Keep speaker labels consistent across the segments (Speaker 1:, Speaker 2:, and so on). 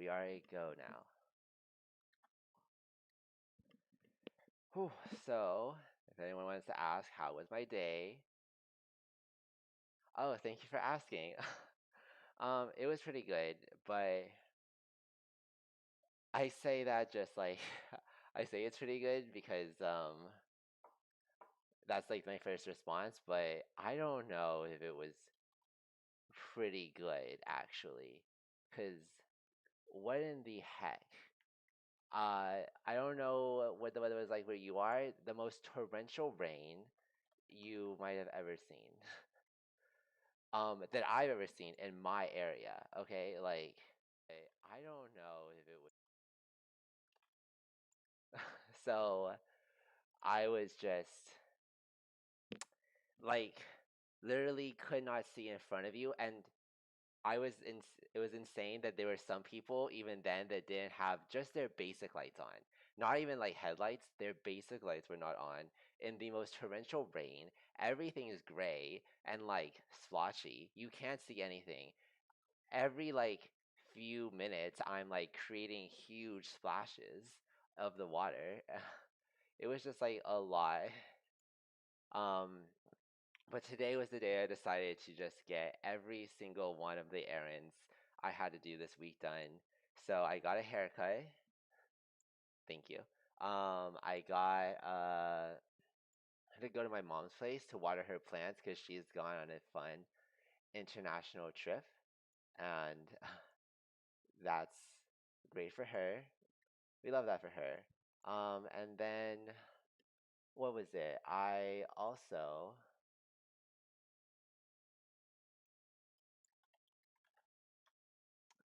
Speaker 1: we are a go now. Whew, so, if anyone wants to ask, how was my day? Oh, thank you for asking. It was pretty good, but I say that just like I say it's pretty good because that's like my first response, but I don't know if it was pretty good actually. Cause what in the heck? I don't know what the weather was like where you are. The most torrential rain you might have ever seen. That I've ever seen in my area. Okay, like I don't know if it was so I was just like literally could not see in front of you, and it was insane that there were some people even then that didn't have just their basic lights on. Not even like headlights, their basic lights were not on. In the most torrential rain, everything is gray and like splotchy. You can't see anything. Every like few minutes I'm like creating huge splashes of the water. It was just like a lot. Um but today was the day I decided to just get every single one of the errands I had to do this week done. So I got a haircut. Thank you. I got I had to go to my mom's place to water her plants because she's gone on a fun international trip, and that's great for her. We love that for her. And then what was it? I also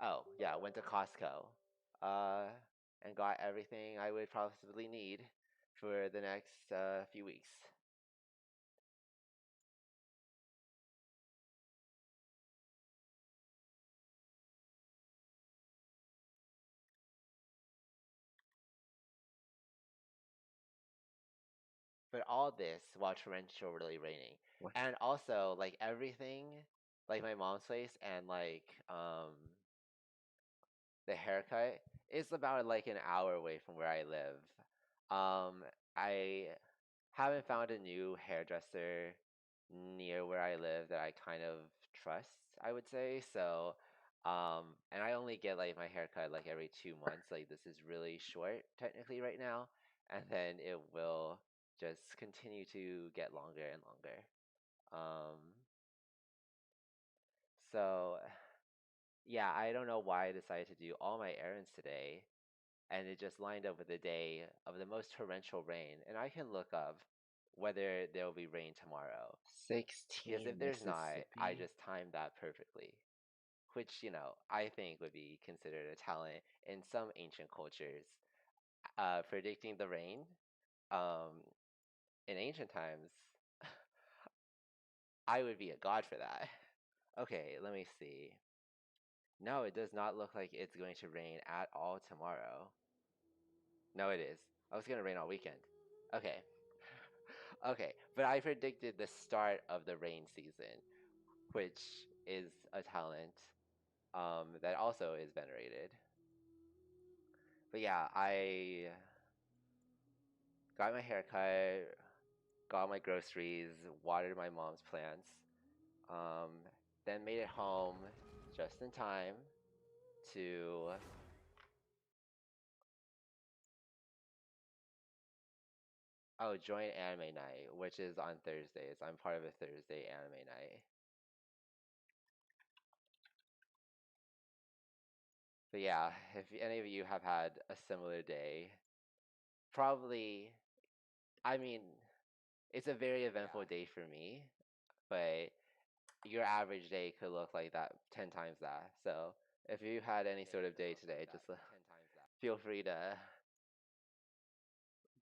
Speaker 1: Oh, yeah, went to Costco, uh, and got everything I would possibly need for the next few weeks. But all this while torrentially raining,
Speaker 2: What?
Speaker 1: and also like everything, like my mom's place and like the haircut is about like an hour away from where I live. I haven't found a new hairdresser near where I live that I kind of trust, I would say. So, and I only get like my haircut like every 2 months. Like this is really short technically right now, and then it will just continue to get longer and longer. Um, so yeah, I don't know why I decided to do all my errands today, and it just lined up with the day of the most torrential rain. And I can look up whether there will be rain tomorrow. Because if
Speaker 2: 16
Speaker 1: there's not, I
Speaker 2: Mississippi.
Speaker 1: just timed that perfectly, which, I think would be considered a talent in some ancient cultures. Predicting the rain, um, in ancient times, I would be a god for that. Okay, let me see. No, it does not look like it's going to rain at all tomorrow. No, it is. Oh, it's gonna rain all weekend. Okay. Okay, but I predicted the start of the rain season, which is a talent that also is venerated. But yeah, I got my haircut, got my groceries, watered my mom's plants, um, then made it home just in time to join anime night, which is on Thursdays. I'm part of a Thursday anime night. But yeah, if any of you have had a similar day, probably, I mean, it's a very eventful day for me, but your average day could look like that 10 times that. So if you had any sort of day today, just feel free to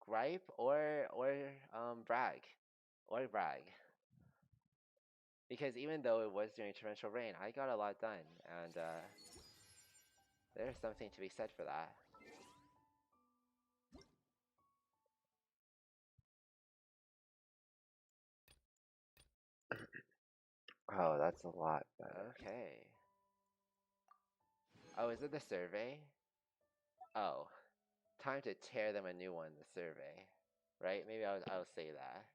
Speaker 1: gripe or brag. Because even though it was during torrential rain, I got a lot done, and there's something to be said for that.
Speaker 2: Oh, that's a lot better.
Speaker 1: Okay. Oh, is it the survey? Oh, time to tear them a new one, the survey. Right? Maybe I'll say that.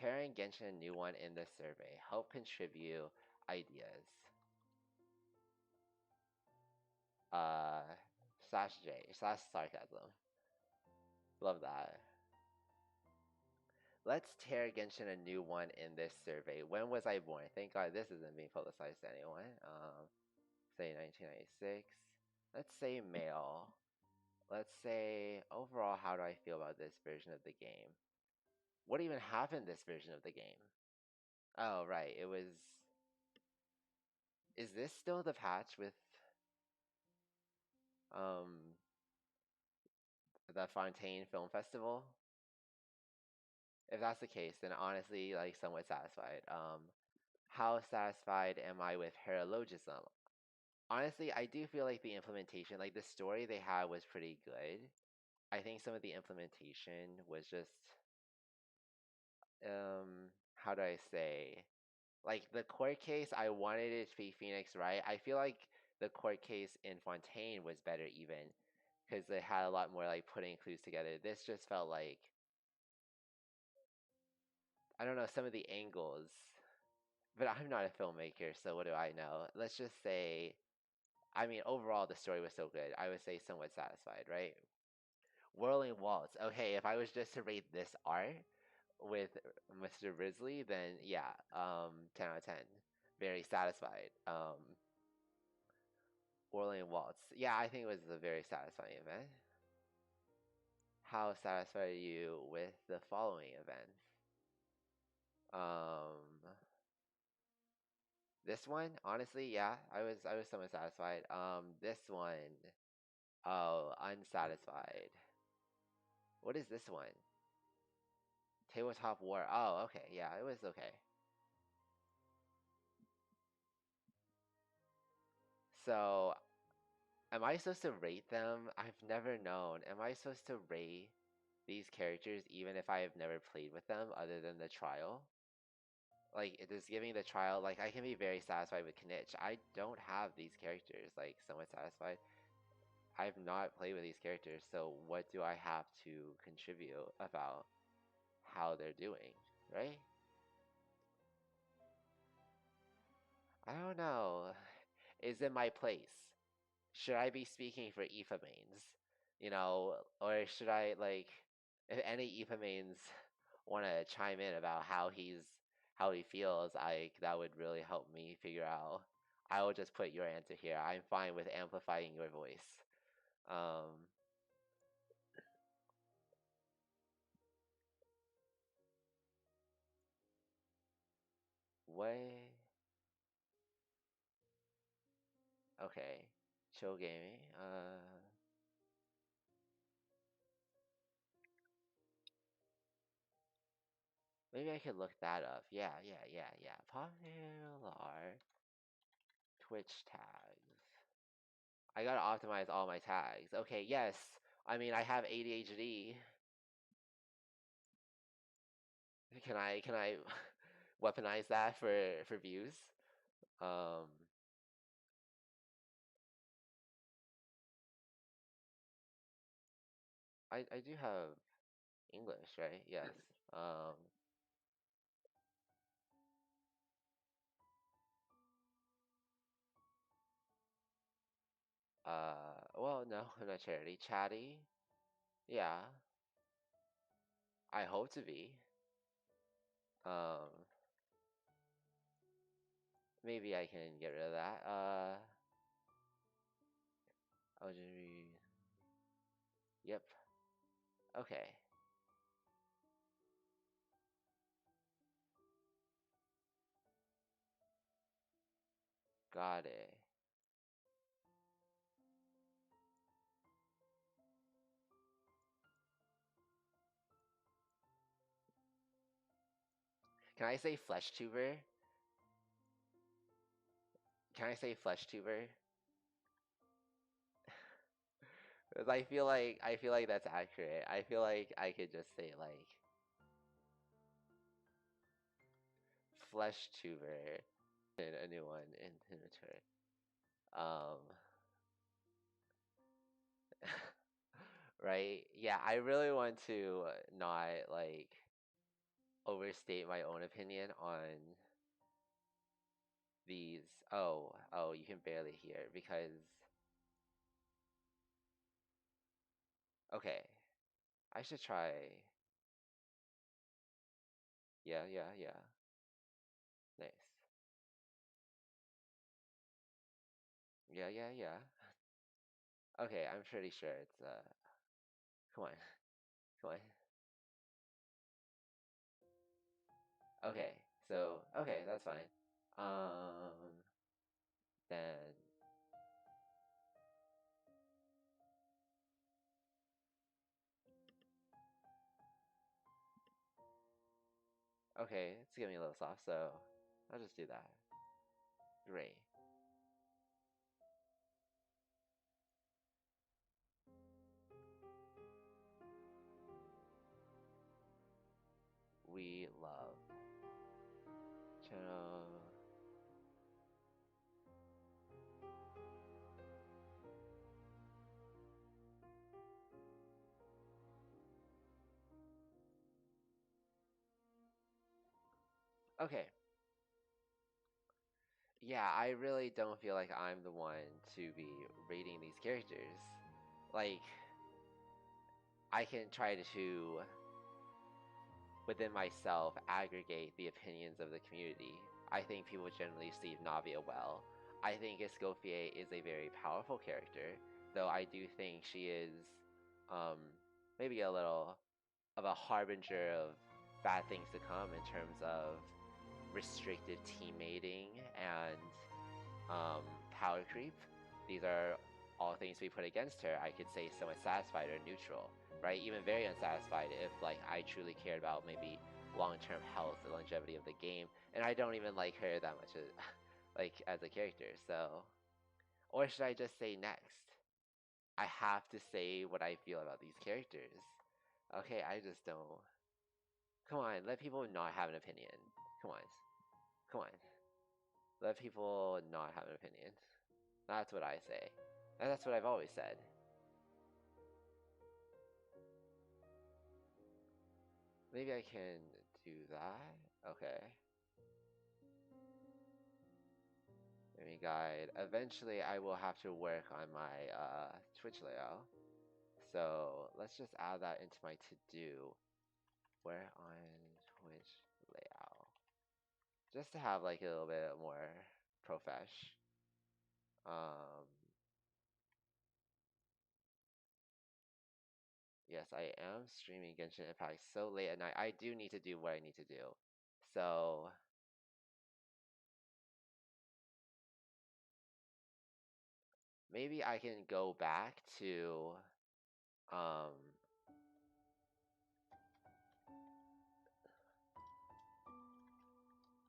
Speaker 1: Tearing Genshin a new one in the survey. Help contribute ideas. Uh, slash J slash sarcasm. Love that. Let's tear Genshin a new one in this survey. When was I born? Thank God this isn't being publicized to anyone. Say 1996. Let's say male. Let's say overall, how do I feel about this version of the game? What even happened this version of the game? Oh, right. It was. Is this still the patch with um the Fontaine Film Festival? If that's the case, then honestly, like somewhat satisfied. How satisfied am I with paralogism? Honestly, I do feel like the implementation, like the story they had was pretty good. I think some of the implementation was just how do I say? Like the court case, I wanted it to be Phoenix, right? I feel like the court case in Fontaine was better even because it had a lot more like putting clues together. This just felt like I don't know some of the angles, but I'm not a filmmaker, so what do I know? Let's just say, I mean, overall the story was so good. I would say somewhat satisfied, right? Whirling Waltz. Okay, if I was just to rate this art with Mr. Risley, then yeah, 10 out of 10. Very satisfied. Whirling Waltz. Yeah, I think it was a very satisfying event. How satisfied are you with the following events? Um, this one, honestly, yeah, I was somewhat satisfied. This one, oh, unsatisfied. What is this one? Tabletop War. Oh, okay, yeah, it was okay. So, am I supposed to rate them? I've never known. Am I supposed to rate these characters even if I have never played with them other than the trial? Like, it is giving the trial, like, I can be very satisfied with Knitch. I don't have these characters, like, somewhat satisfied. I've not played with these characters, so what do I have to contribute about how they're doing, right? I don't know. Is it my place? Should I be speaking for Aoife mains? Or should I like if any Aoife mains want to chime in about how he feels, that would really help me figure out. I will just put your answer here. I'm fine with amplifying your voice. Um, what? Okay, chill gaming. Maybe I could look that up. Yeah, yeah, yeah, yeah. Popular Twitch tags. I gotta optimize all my tags. Okay, yes. I mean, I have ADHD. Can I weaponize that for views? Um, I do have English, right? Yes. Um, well, no, I'm not charity. Chatty, yeah. I hope to be. Um, maybe I can get rid of that. I'll just be. Yep. Okay. Got it. Can I say flesh tuber? Can I say flesh tuber? 'Cause I feel like that's accurate. I feel like I could just say like flesh tuber and a new one in return. Um, right? Yeah, I really want to not like overstate my own opinion on these. Oh, you can barely hear because okay, I should try. Yeah, yeah, yeah. Nice. Yeah, yeah, yeah. Okay, I'm pretty sure it's come on. Come on. Okay. So, okay, that's fine. Then okay, it's getting a little soft, so I'll just do that. Great. We love channel. Okay. Yeah, I really don't feel like I'm the one to be rating these characters. Like, I can try to, within myself, aggregate the opinions of the community. I think people generally see Navia well. I think Escoffier is a very powerful character, though I do think she is um, maybe a little of a harbinger of bad things to come in terms of restrictive teammating and um, power creep. These are all things we put against her. I could say somewhat satisfied or neutral, right? Even very unsatisfied if like I truly cared about maybe long-term health or longevity of the game, and I don't even like her that much as, like as a character. So, or should I just say next? I have to say what I feel about these characters. Okay, I just don't. Come on, let people not have an opinion. Come on, come on. Let people not have an opinion. That's what I say. And that's what I've always said. Maybe I can do that. Okay. Maybe guide. Eventually, I will have to work on my Twitch layout. So let's just add that into my to-do. Where on Twitch layout? Just to have like a little bit more profesh. Um, yes, I am streaming Genshin Impact so late at night. I do need to do what I need to do. So maybe I can go back to um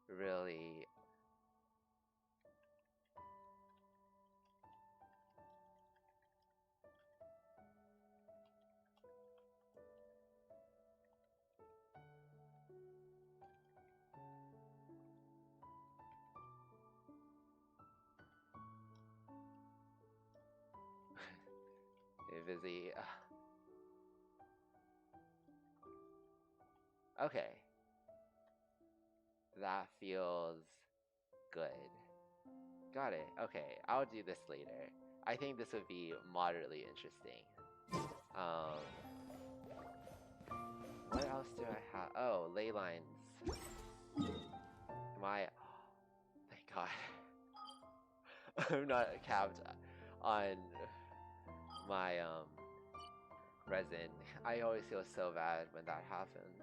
Speaker 1: really busy. Okay, that feels good. Got it. Okay, I'll do this later. I think this would be moderately interesting. Um, what else do I have? Oh, ley lines. My, thank God. I'm not capped on my resin. I always feel so bad when that happens.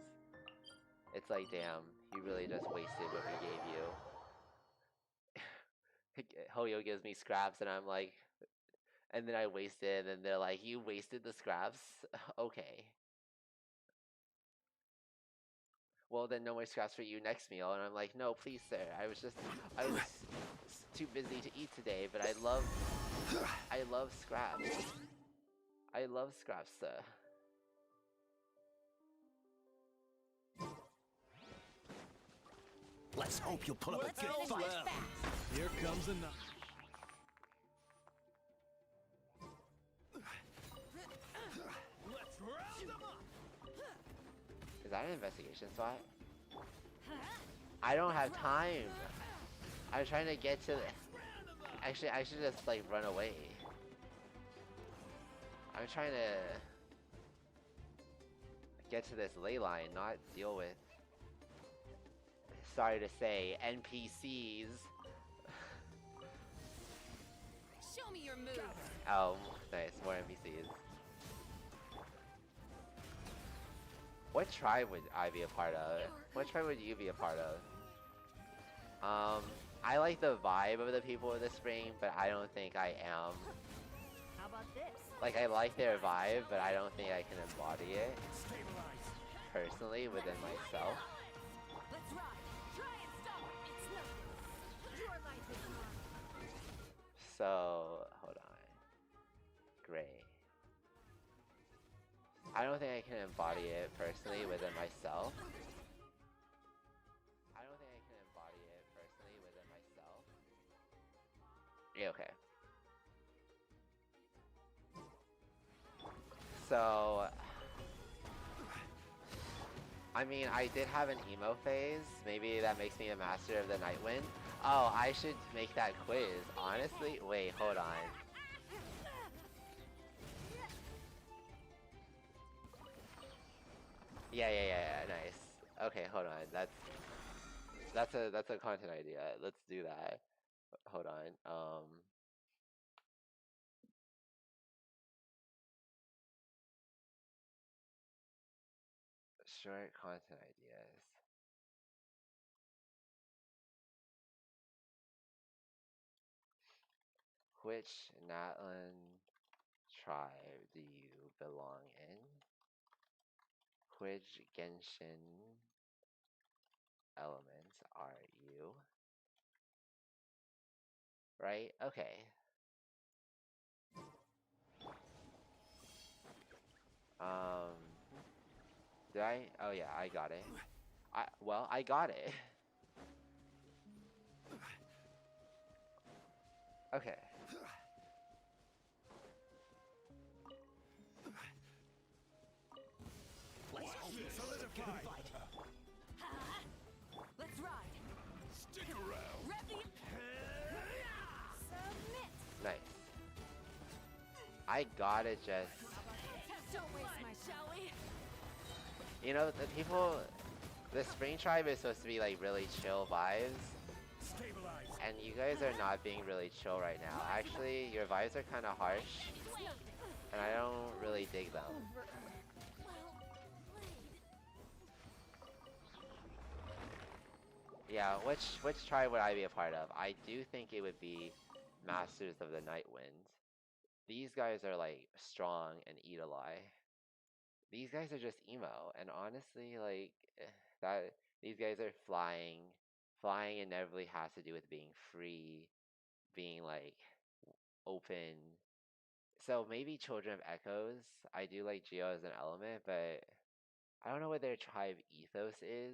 Speaker 1: It's like, damn, you really just wasted what we gave you. Hoyo gives me scraps, and I'm like, and then I waste it, and they're like, you wasted the scraps? Okay. well, then no more scraps for you next meal. And I'm like, no, please, sir. I was too busy to eat today, but I love scraps. I love scraps, sir.
Speaker 2: Let's hope you'll put up a good fight.
Speaker 3: Here comes another. Let's round them up.
Speaker 1: Is that an investigation spot? I don't have time. I'm trying to get to the... Actually, I should just, like, run away. I'm trying to get to this ley line, not deal with... Sorry to say, NPCs.
Speaker 4: Show me your moves.
Speaker 1: Oh, nice, more NPCs. What tribe would I be a part of? What tribe would you be a part of? I like the vibe of the people of the spring, but I don't think I am.
Speaker 4: How about this?
Speaker 1: Like, I like their vibe, but I don't think I can embody it personally within myself.
Speaker 4: Let's rock. Try and stop it. It's nothing. Your life is mine.
Speaker 1: So, hold on. Gray. I don't think I can embody it personally within myself. I don't think I can embody it personally within myself. Yeah, okay. So, I mean, I did have an emo phase. Maybe that makes me a master of the Night Wind. Oh, I should make that quiz. Honestly, wait, hold on. Yeah, nice. Okay, hold on. That's a content idea. Let's do that. Hold on. Short content ideas. Which Natlan tribe do you belong in? Which Genshin elements are you? Right? Okay. Um, did I? Oh yeah, I got it. Well, I got it. Okay.
Speaker 2: Let's hope you'll put up a good fight.
Speaker 4: Let's ride.
Speaker 3: Stick around.
Speaker 4: Rev the... Submit.
Speaker 1: Nice. I gotta just...
Speaker 4: Don't waste my... Shall we?
Speaker 1: You know, the people... The Spring Tribe is supposed to be like really chill vibes.
Speaker 3: Stabilize.
Speaker 1: And you guys are not being really chill right now. Actually, your vibes are kind of harsh. And I don't really dig them. Yeah, which tribe would I be a part of? I do think it would be Masters of the Night Wind. These guys are like strong and eat a lie. These guys are just emo, and honestly, like that. These guys are flying. Flying inevitably has to do with being free, being like open. So maybe Children of Echoes. I do like Geo as an element, but I don't know what their tribe ethos is.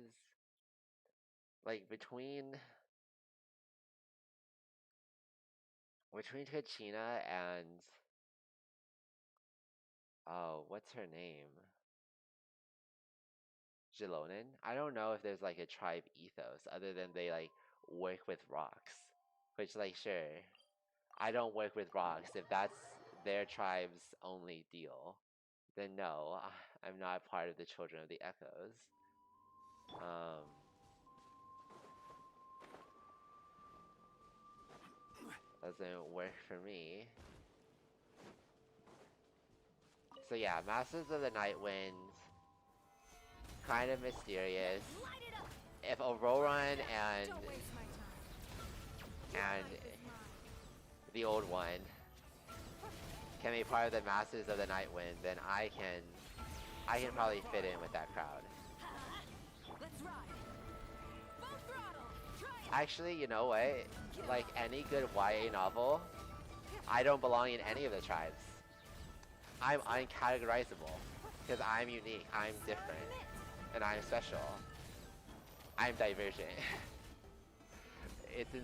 Speaker 1: Like between Kachina and oh, what's her name? Jilonin? I don't know if there's like a tribe ethos other than they like work with rocks. Which like sure. I don't work with rocks. If that's their tribe's only deal, then no, I'm not part of the Children of the Echoes. Doesn't work for me. So yeah, Masters of the Night Wind, kind of mysterious. If Auroran and
Speaker 4: Don't waste my time.
Speaker 1: and the old one can be part of the Masters of the Night Wind, then I can probably fit in with that crowd.
Speaker 4: Let's ride.
Speaker 1: Actually, you know what? Like any good YA novel, I don't belong in any of the tribes. I'm uncategorizable because I'm unique, I'm different, and I'm special. I'm divergent. It's in.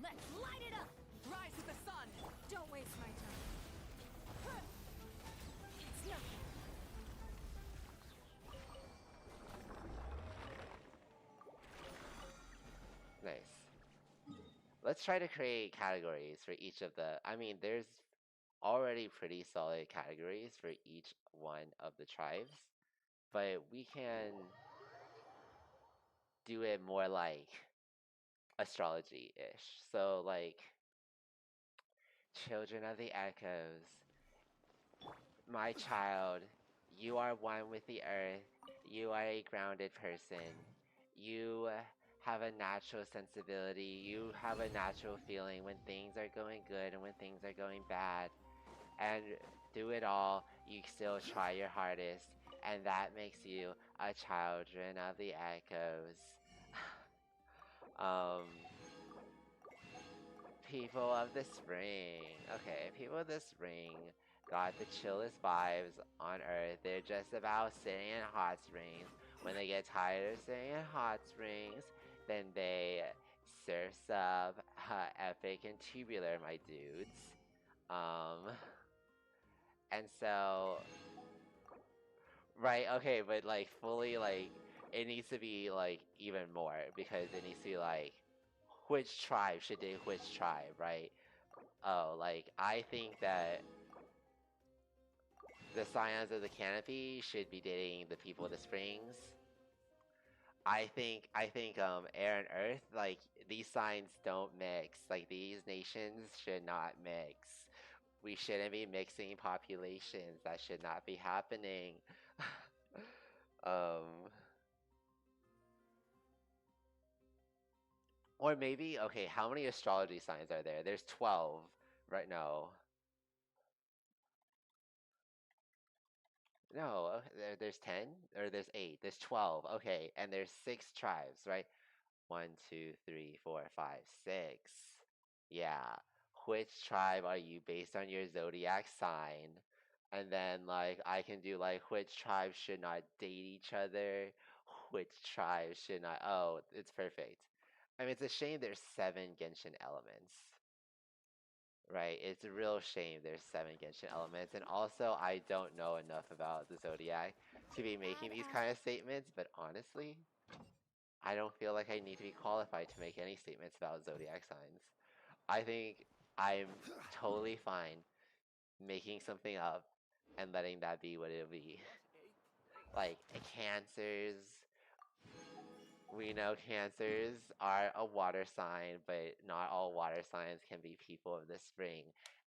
Speaker 4: Let's light it up! Rise with the sun! Don't waste my time. It's nothing.
Speaker 1: Nice. Let's try to create categories for each of the. I mean, there's already pretty solid categories for each one of the tribes, but we can do it more like astrology-ish. So, like, children of the echoes, my child, you are one with the earth. You are a grounded person. You have a natural sensibility. You have a natural feeling when things are going good and when things are going bad. And through it all, you still try your hardest. And that makes you a children of the echoes. um, People of the spring. Okay, people of the spring got the chillest vibes on earth. They're just about sitting in hot springs. When they get tired of sitting in hot springs, then they surf sub epic and tubular, my dudes. Um, and so, right, okay, but like fully, like, it needs to be like even more because it needs to be like, which tribe should date which tribe, right? Oh, like, I think that the Scions of the Canopy should be dating the people of the Springs. I think Air and Earth, like, these signs don't mix. Like, these nations should not mix. We shouldn't be mixing populations. That should not be happening. um or maybe, okay, how many astrology signs are there? There's 12 right now. No, there's 10 or there's 8. There's 12. Okay, and there's 6 tribes, right? One, two, three, four, five, 6. Yeah. Which tribe are you based on your zodiac sign? And then, like, I can do like which tribes should not date each other, which tribes should not. Oh, it's perfect. I mean, it's a shame there's 7 Genshin elements. Right, it's a real shame there's 7 Genshin elements, and also I don't know enough about the Zodiac to be making
Speaker 4: Add
Speaker 1: these
Speaker 4: as
Speaker 1: kind of statements, but honestly, I don't feel like I need to be qualified to make any statements about Zodiac signs. I think I'm totally fine making something up and letting that be what it'll be. Like, Cancers, we know Cancers are a water sign, but not all water signs can be people of the spring.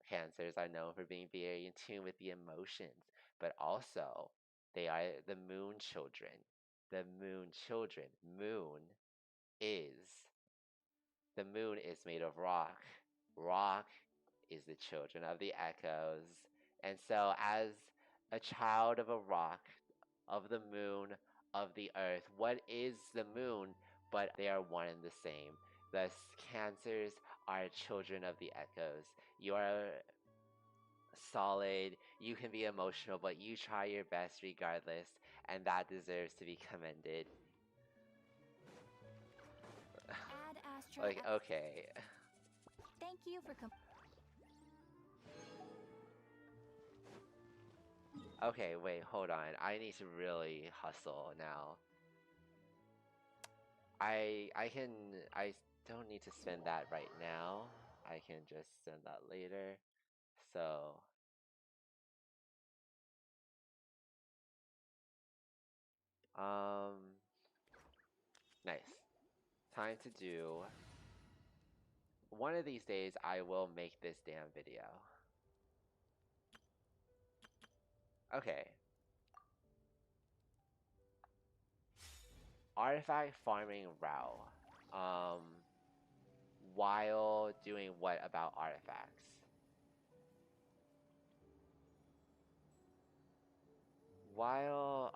Speaker 1: Cancers are known for being very in tune with the emotions, but also they are the moon children. The moon children. Is the moon is made of rock. Rock is the children of the echoes. And so, as a child of a rock, of the moon, of the earth, what is the moon? But they are one and the same. Thus, Cancers are children of the echoes. You are solid, you can be emotional, but you try your best regardless, and that deserves to be commended.
Speaker 4: Ad Astra.
Speaker 1: Like, okay.
Speaker 4: Thank you for
Speaker 1: Okay, wait, hold on. I need to really hustle now. I don't need to spend that right now. I can just send that later. So, um, nice. Time to do. One of these days, I will make this damn video. Okay. Artifact farming row. Um, while doing what about artifacts? While,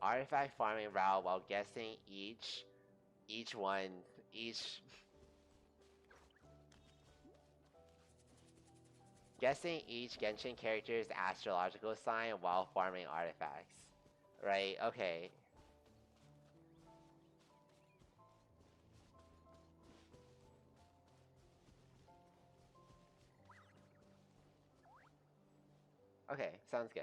Speaker 1: artifact farming route while guessing each one each guessing each Genshin character's astrological sign while farming artifacts. Right? Okay. Okay, sounds good.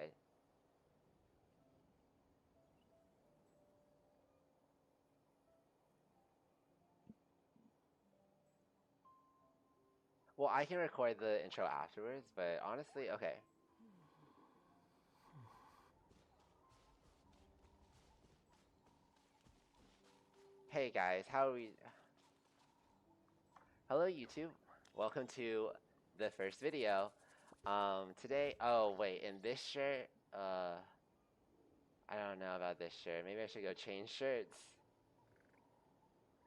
Speaker 1: Well, I can record the intro afterwards, but honestly, okay. Hey guys, how are we? Hello YouTube. Welcome to the first video. Today, oh wait, in this shirt, I don't know about this shirt. Maybe I should go change shirts.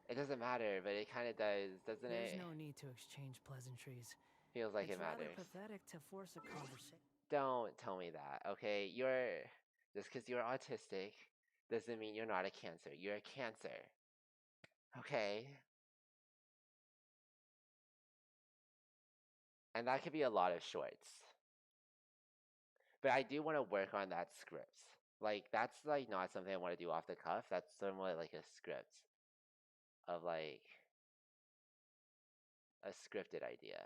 Speaker 1: It doesn't matter, but it kind of does, doesn't
Speaker 5: There's
Speaker 1: it?
Speaker 5: no need to exchange pleasantries.
Speaker 1: Feels like
Speaker 5: It's
Speaker 1: it
Speaker 5: rather
Speaker 1: matters.
Speaker 5: pathetic to force a conversation.
Speaker 1: Don't tell me that, okay? Just because you're autistic doesn't mean you're not a cancer. You're a cancer. Okay? And that could be a lot of shorts. But I do want to work on that script. Like, that's like not something I want to do off the cuff. That's somewhat like a script of like a scripted idea.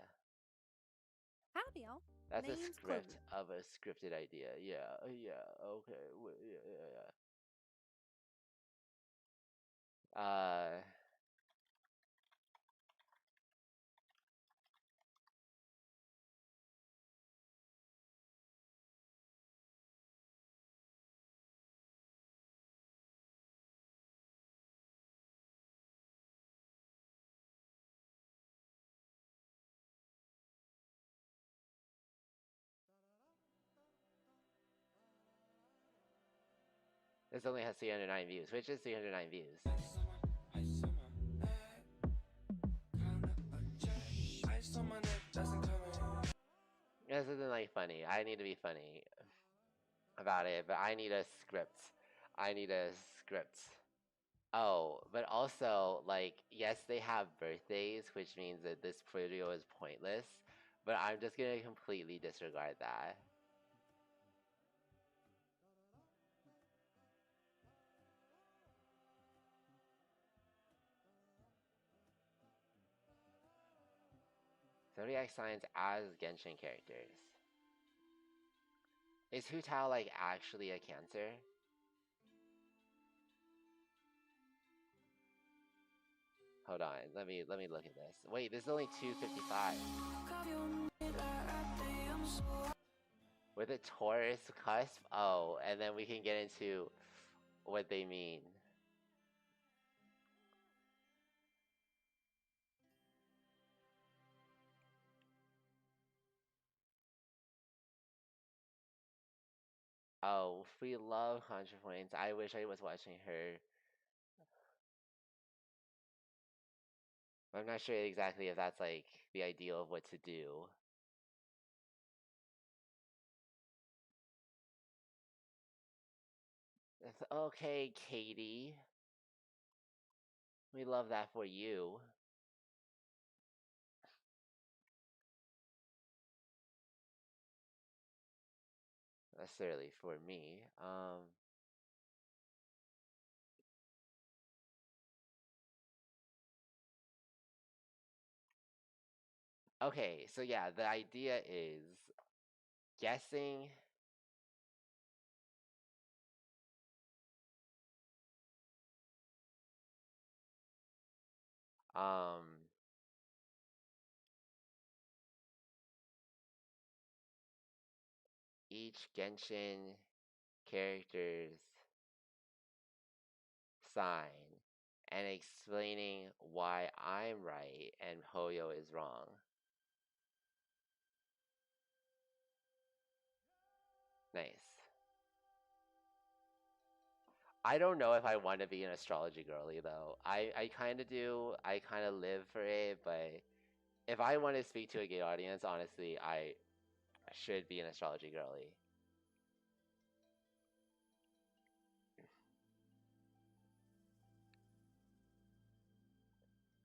Speaker 4: Howdy, y'all.
Speaker 1: That's a
Speaker 4: Name's
Speaker 1: script
Speaker 4: Clover.
Speaker 1: of a scripted idea. Yeah, yeah, okay. Yeah. This only has 309 views, which is 309 views. This isn't like funny. I need to be funny about it, but I need a script. I need a script. Oh, but also, like, yes, they have birthdays, which means that this video is pointless, but I'm just gonna completely disregard that. Zodiac signs as Genshin characters. Is Hu Tao, like, actually a Cancer? Hold on, let me look at this. Wait, this is only 255. With a Taurus cusp? Oh, and then we can get into what they mean. Oh, we love ContraPoints. I wish I was watching her. I'm not sure exactly if that's like the ideal of what to do. It's okay, Katie. We love that for you. Necessarily for me. Okay, so yeah, the idea is guessing um each Genshin character's sign and explaining why I'm right and Hoyo is wrong. Nice. I don't know if I want to be an astrology girly though. I kind of do. I kind of live for it, but if I want to speak to a gay audience, honestly, I should be an astrology girly.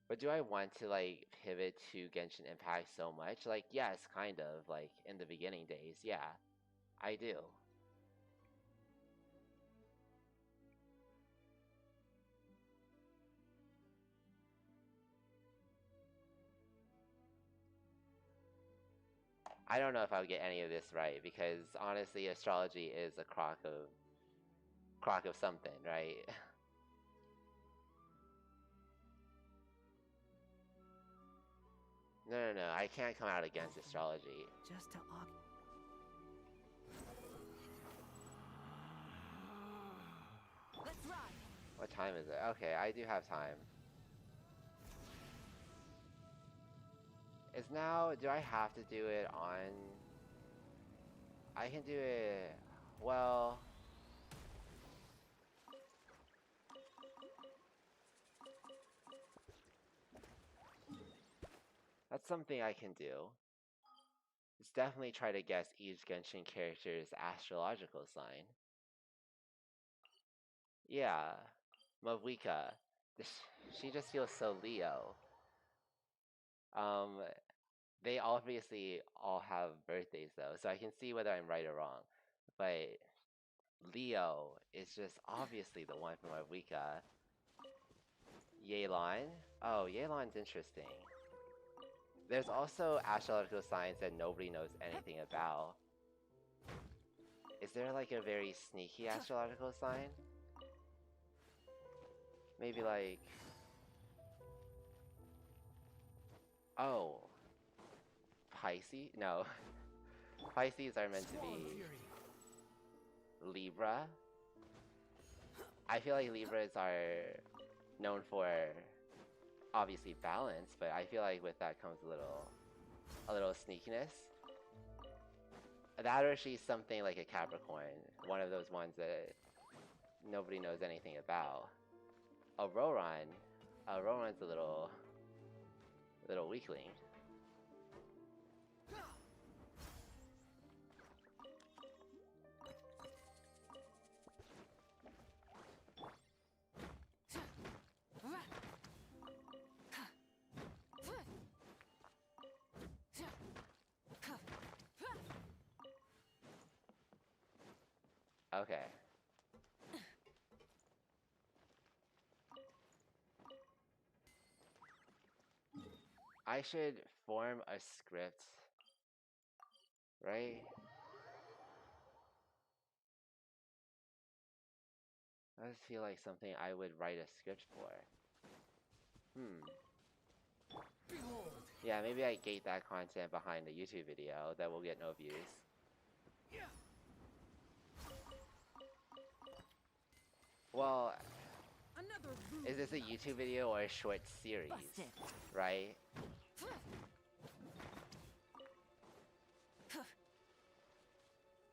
Speaker 1: But do I want to like pivot to Genshin Impact so much? Like, yes, kind of. Like in the beginning days, yeah, I do. I don't know if I'll get any of this right because honestly, astrology is a crock of something, right? No, no, no. I can't come out against astrology.
Speaker 5: Just to
Speaker 4: Let's ride.
Speaker 1: What time is it? Okay, I do have time. Is now, do I have to do it on? I can do it, well, that's something I can do. Let's definitely try to guess each Genshin character's astrological sign. Yeah, Mavika. She just feels so Leo. Um, they obviously all have birthdays though, so I can see whether I'm right or wrong. But Leo is just obviously the one for Mavika. Yelan? Oh, Yelan's interesting. There's also astrological signs that nobody knows anything about. Is there like a very sneaky astrological sign? Maybe like... Oh, Pisces? No. Pisces are meant to
Speaker 3: Swan
Speaker 1: be
Speaker 3: Fury.
Speaker 1: Libra. I feel like Libras are known for obviously balance, but I feel like with that comes a little sneakiness. That or she's something like a Capricorn, one of those ones that nobody knows anything about. Auroran. Auroran's a little weakling. Okay. I should form a script, right? I just feel like something I would write a script for. Hmm.
Speaker 3: Behold.
Speaker 1: Yeah, maybe I gate that content behind the YouTube video that will get no views.
Speaker 3: Yeah.
Speaker 1: Well,
Speaker 4: Another
Speaker 1: is this a YouTube video or a short series?
Speaker 4: Busted.
Speaker 1: Right?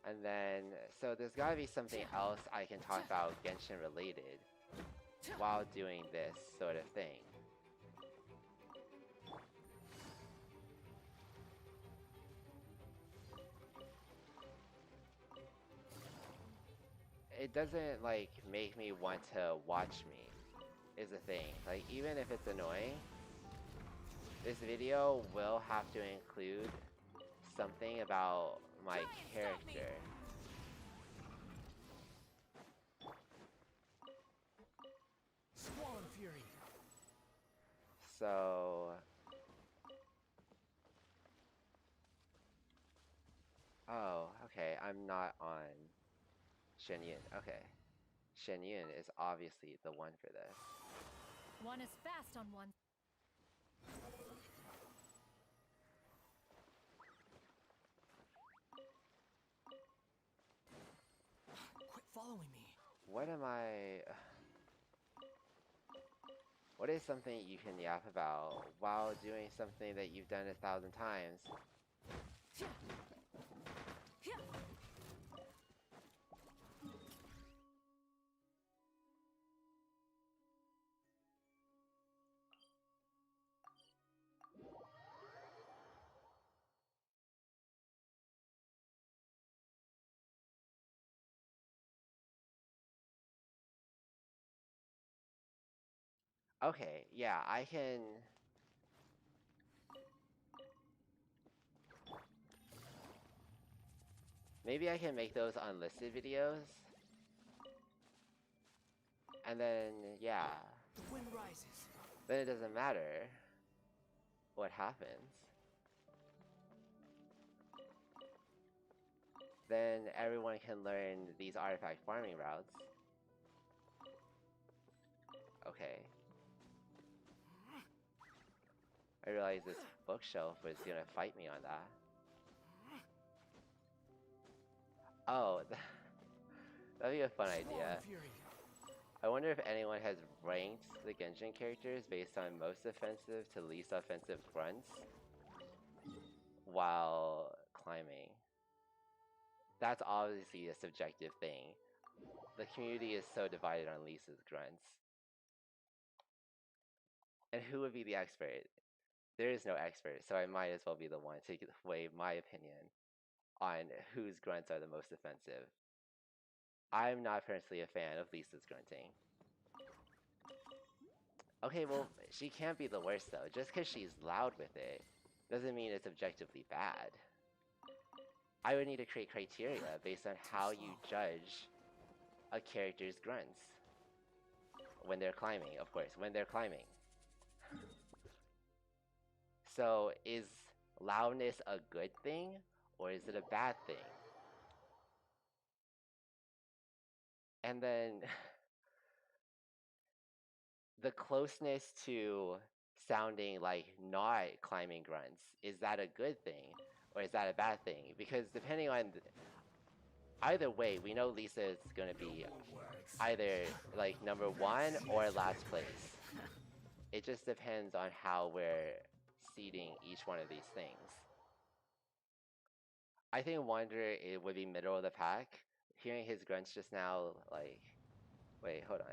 Speaker 1: And then, so there's gotta be something else I can talk about Genshin related while doing this sort of thing. It doesn't like make me want to watch me, is the thing. Like, even if it's annoying, this video will have to include something about my character.
Speaker 3: Swan Fury.
Speaker 1: So... Oh, okay, I'm not on Shenyun. Okay. Shenyun is obviously the one for this.
Speaker 4: One is fast on one.
Speaker 5: quit following me.
Speaker 1: What am I... What is something you can yap about while doing something that you've done 1,000 times? Okay, yeah, I can. Maybe I can make those unlisted videos. And then, yeah.
Speaker 5: The wind rises.
Speaker 1: Then it doesn't matter what happens. Then everyone can learn these artifact farming routes. Okay. I realized this bookshelf was gonna fight me on that. Oh, that'd be a fun idea.
Speaker 5: Fury.
Speaker 1: I wonder if anyone has ranked the Genshin characters based on most offensive to least offensive grunts while climbing. That's obviously a subjective thing. The community is so divided on Lisa's grunts. And who would be the expert? There is no expert, so I might as well be the one to weigh my opinion on whose grunts are the most offensive. I'm not personally a fan of Lisa's grunting. Okay, well, she can't be the worst though. Just because she's loud with it doesn't mean it's objectively bad. I would need to create criteria based on how you judge a character's grunts. When they're climbing, of course, when they're climbing. So, is loudness a good thing, or is it a bad thing? And then, the closeness to sounding like not climbing grunts, is that a good thing, or is that a bad thing? Because depending on either way, we know Lisa is gonna be either like number one or last place. It just depends on how we're seeding each one of these things. I think Wander it would be middle of the pack. Hearing his grunts just now, like, wait, hold on.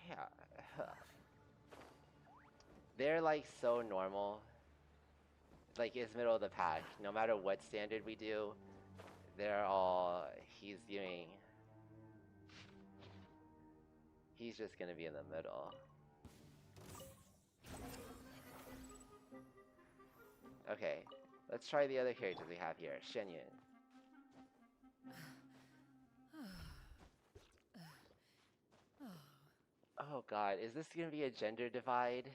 Speaker 1: Yeah, they're like so normal. Like it's middle of the pack. No matter what standard we do, they're all he's doing. He's just gonna be in the middle. Okay, let's try the other characters we have here. Shenyun. Oh god, is this gonna be a gender divide?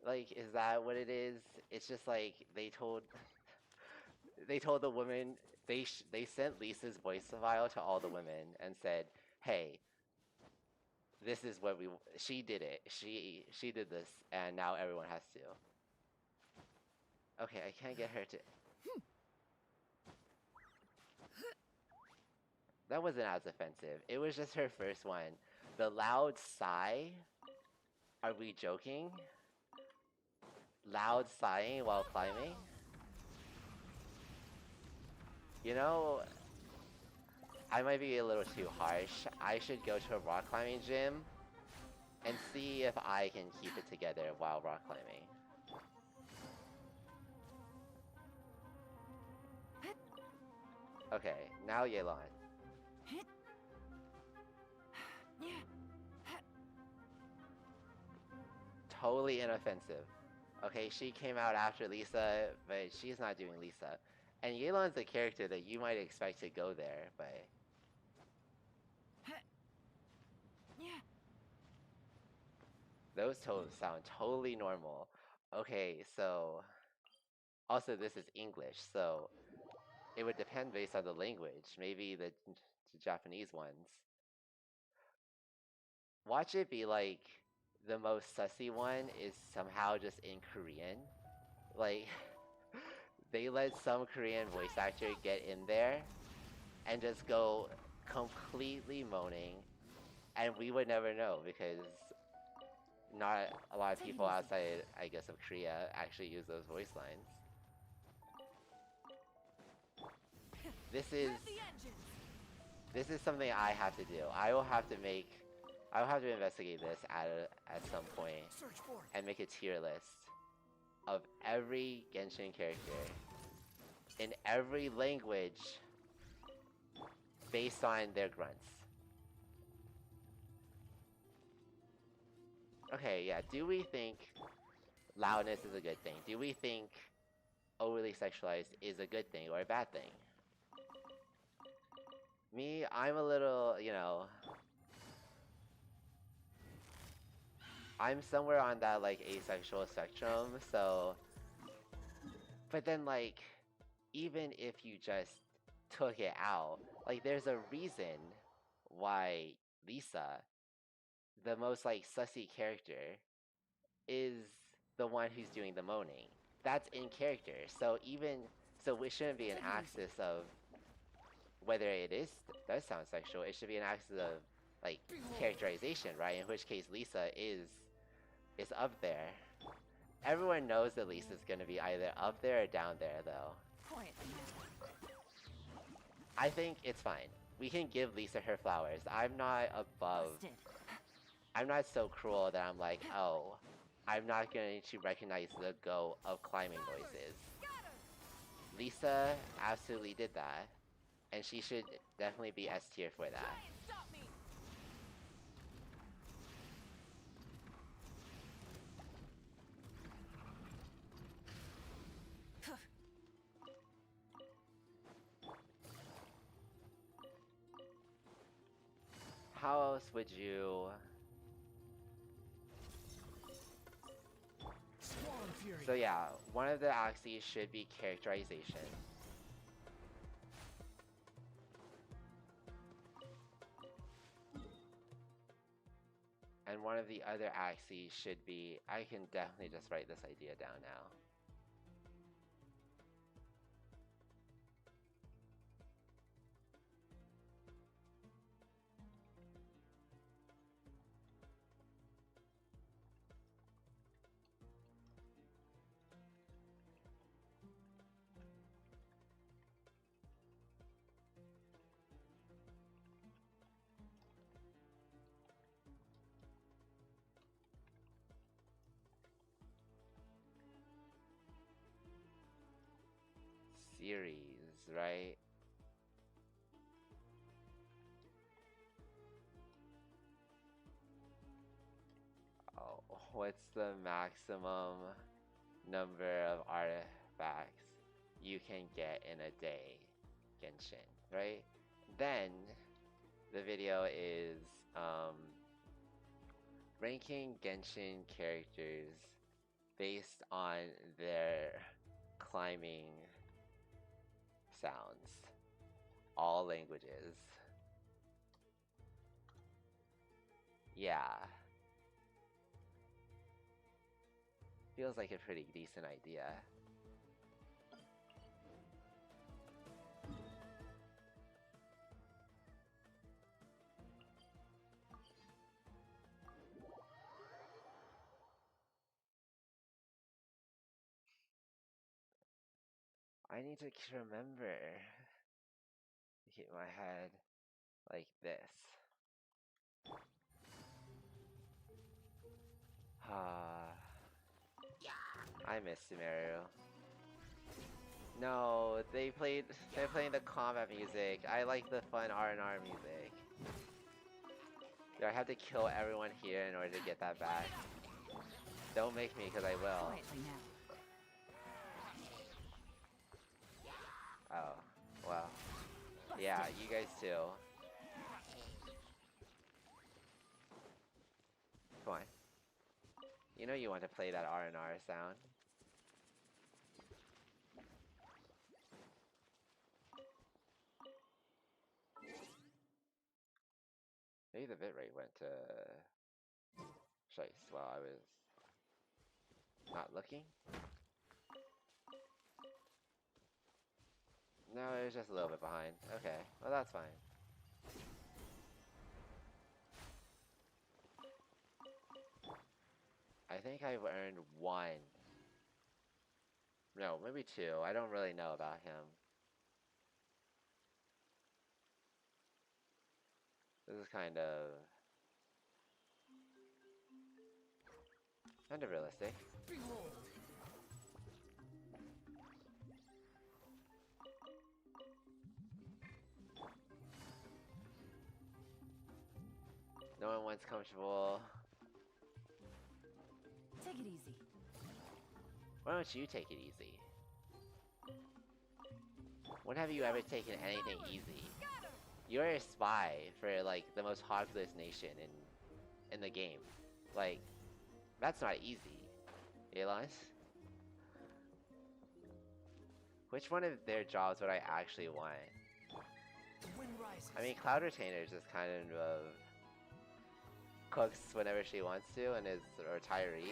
Speaker 1: Like, is that what it is? It's just like they told they told the women they sent Lisa's voice file to all the women and said, "Hey, this is what she did it. She did this, and now everyone has to." Okay, I can't get her to. That wasn't as offensive. It was just her first one. The loud sigh. Are we joking? Loud sighing while climbing? You know, I might be a little too harsh. I should go to a rock climbing gym and see if I can keep it together while rock climbing. Okay, now Yelan. Totally inoffensive. Okay, she came out after Lisa, but she's not doing Lisa. And Yelan's a character that you might expect to go there, but... Those tones sound totally normal. Okay, so... Also, this is English, so... It would depend based on the language. Maybe the Japanese ones. Watch it be like... The most sussy one is somehow just in Korean. Like... They let some Korean voice actor get in there and just go completely moaning, and we would never know because not a lot of people outside, I guess, of Korea actually use those voice lines. This is something I have to do. I will have to investigate this at some point and make a tier list of every Genshin character in every language based on their grunts. Okay, yeah, do we think loudness is a good thing? Do we think overly sexualized is a good thing or a bad thing? Me, I'm a little, I'm somewhere on that, like, asexual spectrum, so... But then, like, even if you just took it out, like, there's a reason why Lisa, the most, like, sussy character, is the one who's doing the moaning. That's in character, so it shouldn't be an axis of whether it does sound sexual. It should be an axis of, like, characterization, right? In which case Lisa is up there. Everyone knows that Lisa's gonna be either up there or down there, though.
Speaker 4: Quietly now.
Speaker 1: I think it's fine. We can give Lisa her flowers. I'm not above...
Speaker 4: Busted.
Speaker 1: I'm not so cruel that I'm like, oh, I'm not going to recognize the go of climbing noises. Lisa absolutely did that, and she should definitely be S tier for that.
Speaker 4: Stop me.
Speaker 1: How else would you...
Speaker 5: Squall and fury.
Speaker 1: So yeah, one of the axes should be characterization. And one of the other axes should be... I can definitely just write this idea down now. Series, right? Oh, what's the maximum number of artifacts you can get in a day, Genshin, right? Then the video is ranking Genshin characters based on their climbing sounds, all languages. Yeah. Feels like a pretty decent idea. I need to remember to keep my head like this. I miss Sumeru. No, they're playing the combat music. I like the fun R&R music. Do I have to kill everyone here in order to get that back? Don't make me, because I will.
Speaker 4: Quietly now.
Speaker 1: Oh, well. Yeah, you guys too. Come on. You know you want to play that R&R sound. Maybe the bitrate went to Shice while I was not looking. No, it was just a little bit behind. Okay, well that's fine. I think I've earned one. No, maybe two. I don't really know about him. This is kind of realistic.
Speaker 5: Behold.
Speaker 1: No one wants comfortable.
Speaker 4: Take it easy.
Speaker 1: Why don't you take it easy? When have you ever taken anything easy? You're a spy for like the most populous nation in the game. Like, that's not easy. Realize? Which one of their jobs would I actually want?
Speaker 5: The wind rises.
Speaker 1: I mean, Cloud Retainer's just kind of cooks whenever she wants to and is a retiree.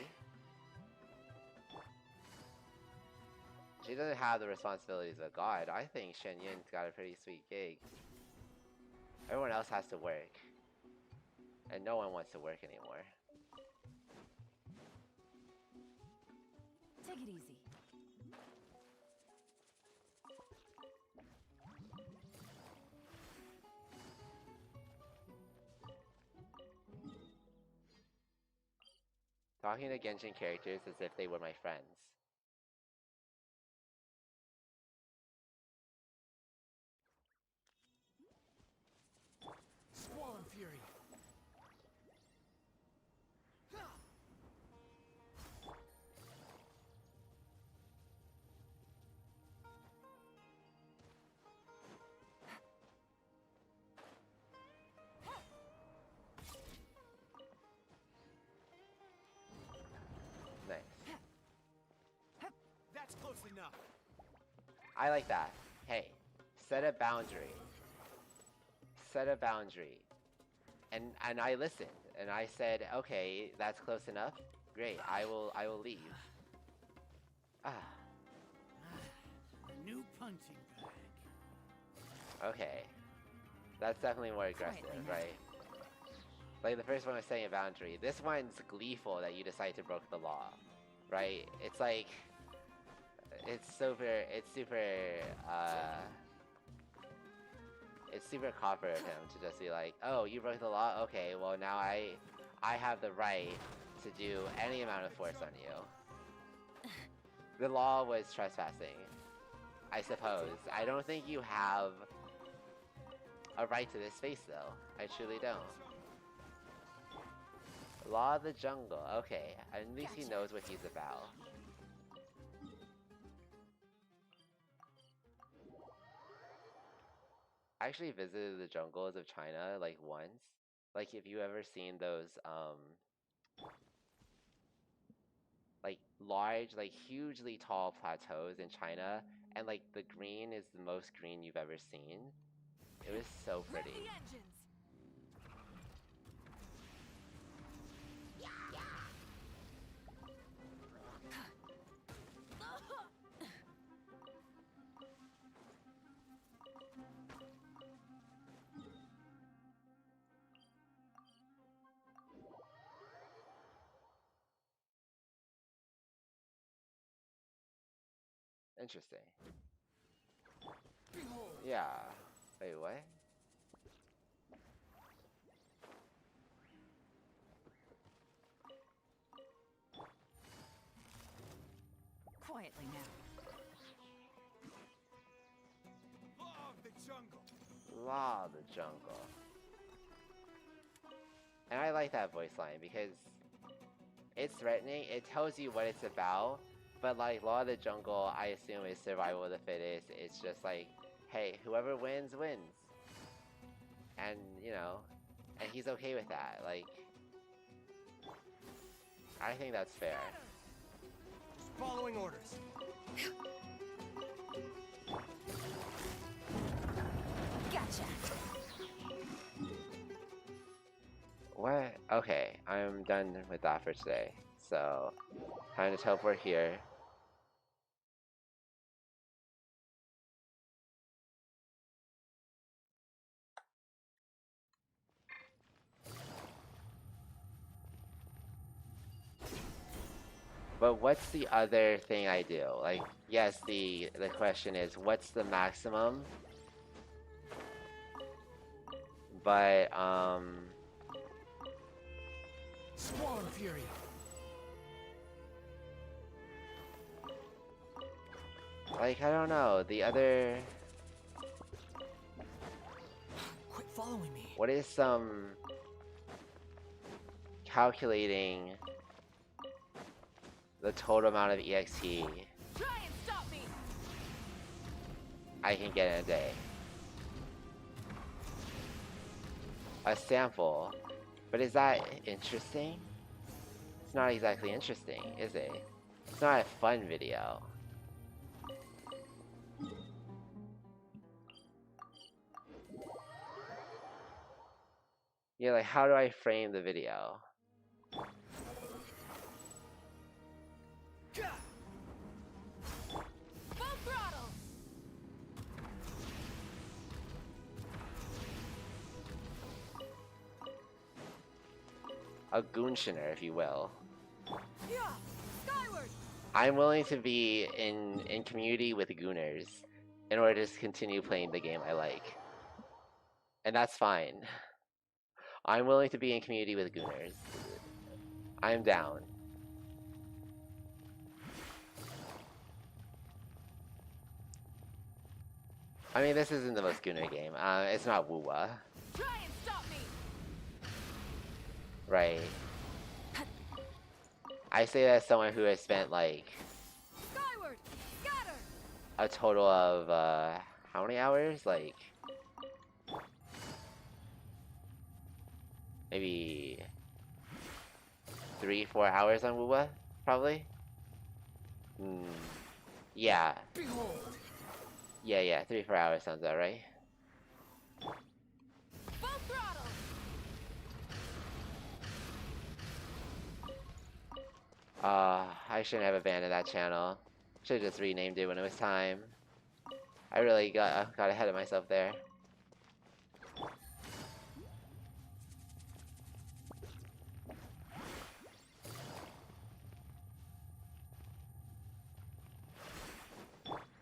Speaker 1: She doesn't have the responsibilities of God. I think Shen Yun's got a pretty sweet gig. Everyone else has to work. And no one wants to work anymore.
Speaker 4: Take it easy.
Speaker 1: Talking to Genshin characters as if they were my friends.
Speaker 5: Squall and fury.
Speaker 1: Nice.
Speaker 5: That's close enough.
Speaker 1: I like that. Hey, set a boundary. Set a boundary. And I listened and I said, okay, that's close enough. Great, I will leave. Ah,
Speaker 3: A new punching bag.
Speaker 1: okay. That's definitely more aggressive,
Speaker 4: Quietly now.
Speaker 1: right? Like the first one was setting a boundary. This one's gleeful that you decided to break the law, right? It's like, it's super copper of him to just be like, oh, you broke the law? Okay, well now I have the right to do any amount of force on you. The law was trespassing, I suppose. I don't think you have a right to this space though. I truly don't. Law of the jungle. Okay, at least he knows what he's about. I actually visited the jungles of China like once. Like if you ever seen those like large, like hugely tall plateaus in China and like the green is the most green you've ever seen. It was so
Speaker 4: Rev
Speaker 1: pretty.
Speaker 4: the engines.
Speaker 1: Interesting.
Speaker 5: Behold.
Speaker 1: Yeah. Wait, what?
Speaker 4: Quietly now.
Speaker 5: Law of the jungle.
Speaker 1: Law of the jungle. And I like that voice line because it's threatening, it tells you what it's about, but like Law of the Jungle, I assume is survival of the fittest. It's just like, hey, whoever wins, wins. And, you know, and he's okay with that. Like, I think that's fair.
Speaker 5: Following orders.
Speaker 4: Gotcha.
Speaker 1: What? Okay, I'm done with that for today. So, time to teleport here. But what's the other thing I do? Like, yes, the question is, what's the maximum? But,
Speaker 5: Squall and fury.
Speaker 1: like, I don't know, the other...
Speaker 5: Quit following me.
Speaker 1: What is some calculating the total amount of EXP
Speaker 4: Try and stop me.
Speaker 1: I can get in a day. A sample. But is that interesting? It's not exactly interesting, is it? It's not a fun video. Yeah, like how do I frame the video?
Speaker 4: Full throttle.
Speaker 1: A goonshiner, if you will.
Speaker 4: Yeah. Skyward.
Speaker 1: I'm willing to be in community with gooners in order to continue playing the game I like. And that's fine. I'm willing to be in community with gooners. I'm down. I mean, this isn't the most gooner game. It's not Woowa.
Speaker 4: Try and stop me.
Speaker 1: Right. I say that as someone who has spent like
Speaker 4: Skyward. Scatter.
Speaker 1: a total of how many hours? Like maybe 3-4 hours on Woowa, probably. Yeah.
Speaker 5: Behold.
Speaker 1: Yeah, 3-4 hours sounds about right.
Speaker 4: Full throttle.
Speaker 1: I shouldn't have abandoned that channel. Should have just renamed it when it was time. I really got ahead of myself there.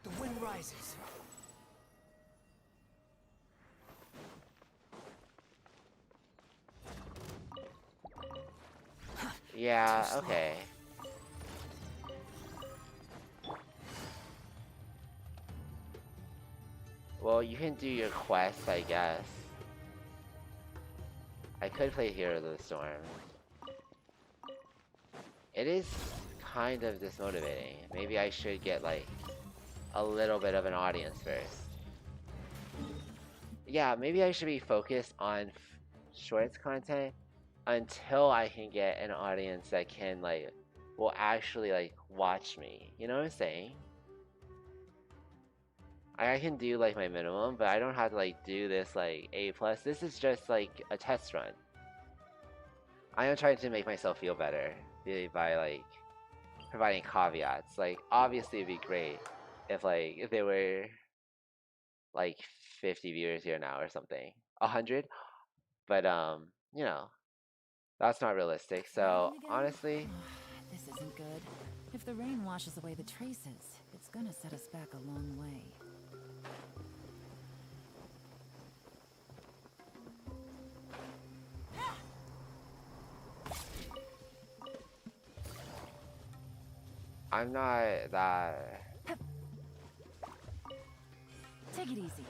Speaker 5: The wind rises.
Speaker 1: Yeah,
Speaker 5: Too slow.
Speaker 1: okay. Well, you can do your quest, I guess. I could play Hero of the Storm. It is kind of dismotivating. Maybe I should get like a little bit of an audience first. Yeah, maybe I should be focused on shorts content until I can get an audience that can like will actually like watch me. You know what I'm saying? I can do like my minimum, but I don't have to like do this like A+. This is just like a test run. I am trying to make myself feel better by like providing caveats. Like obviously it'd be great if there were like 50 viewers here now or something. 100? But you know, that's not realistic. So
Speaker 6: Raining again?
Speaker 1: honestly,
Speaker 6: This isn't good. If the rain washes away the traces, it's gonna set us back a long way.
Speaker 1: I'm not that.
Speaker 6: Take it easy.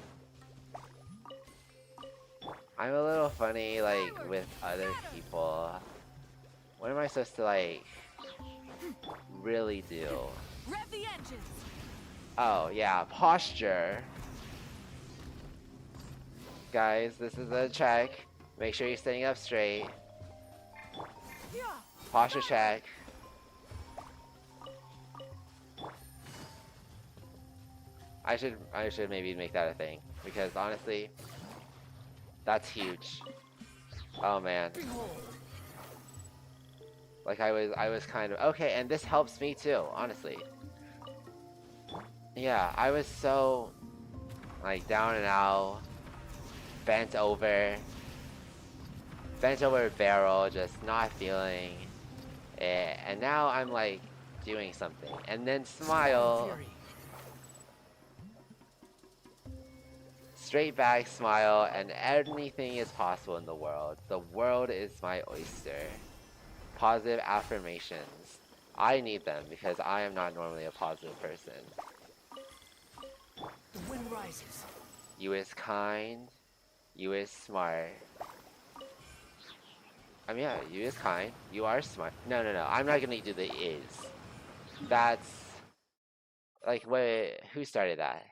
Speaker 1: I'm a little funny like with other people. What am I supposed to like really do?
Speaker 4: Rev the engines.
Speaker 1: Oh yeah, posture. Guys, this is a check. Make sure you're sitting up straight.
Speaker 4: Yeah.
Speaker 1: Posture check. I should maybe make that a thing because honestly, that's huge. Oh man. Like I was kind of okay, and this helps me too, honestly. Yeah, I was so like down and out, bent over barrel, just not feeling it, and now I'm like doing something, and then smile.
Speaker 5: Fury.
Speaker 1: Straight back, smile, and anything is possible in the world. The world is my oyster. Positive affirmations. I need them because I am not normally a positive person.
Speaker 5: The wind rises.
Speaker 1: You is kind. You is smart. I mean, yeah, you is kind. You are smart. No, no, no. I'm not gonna do the is. That's like, wait, who started that?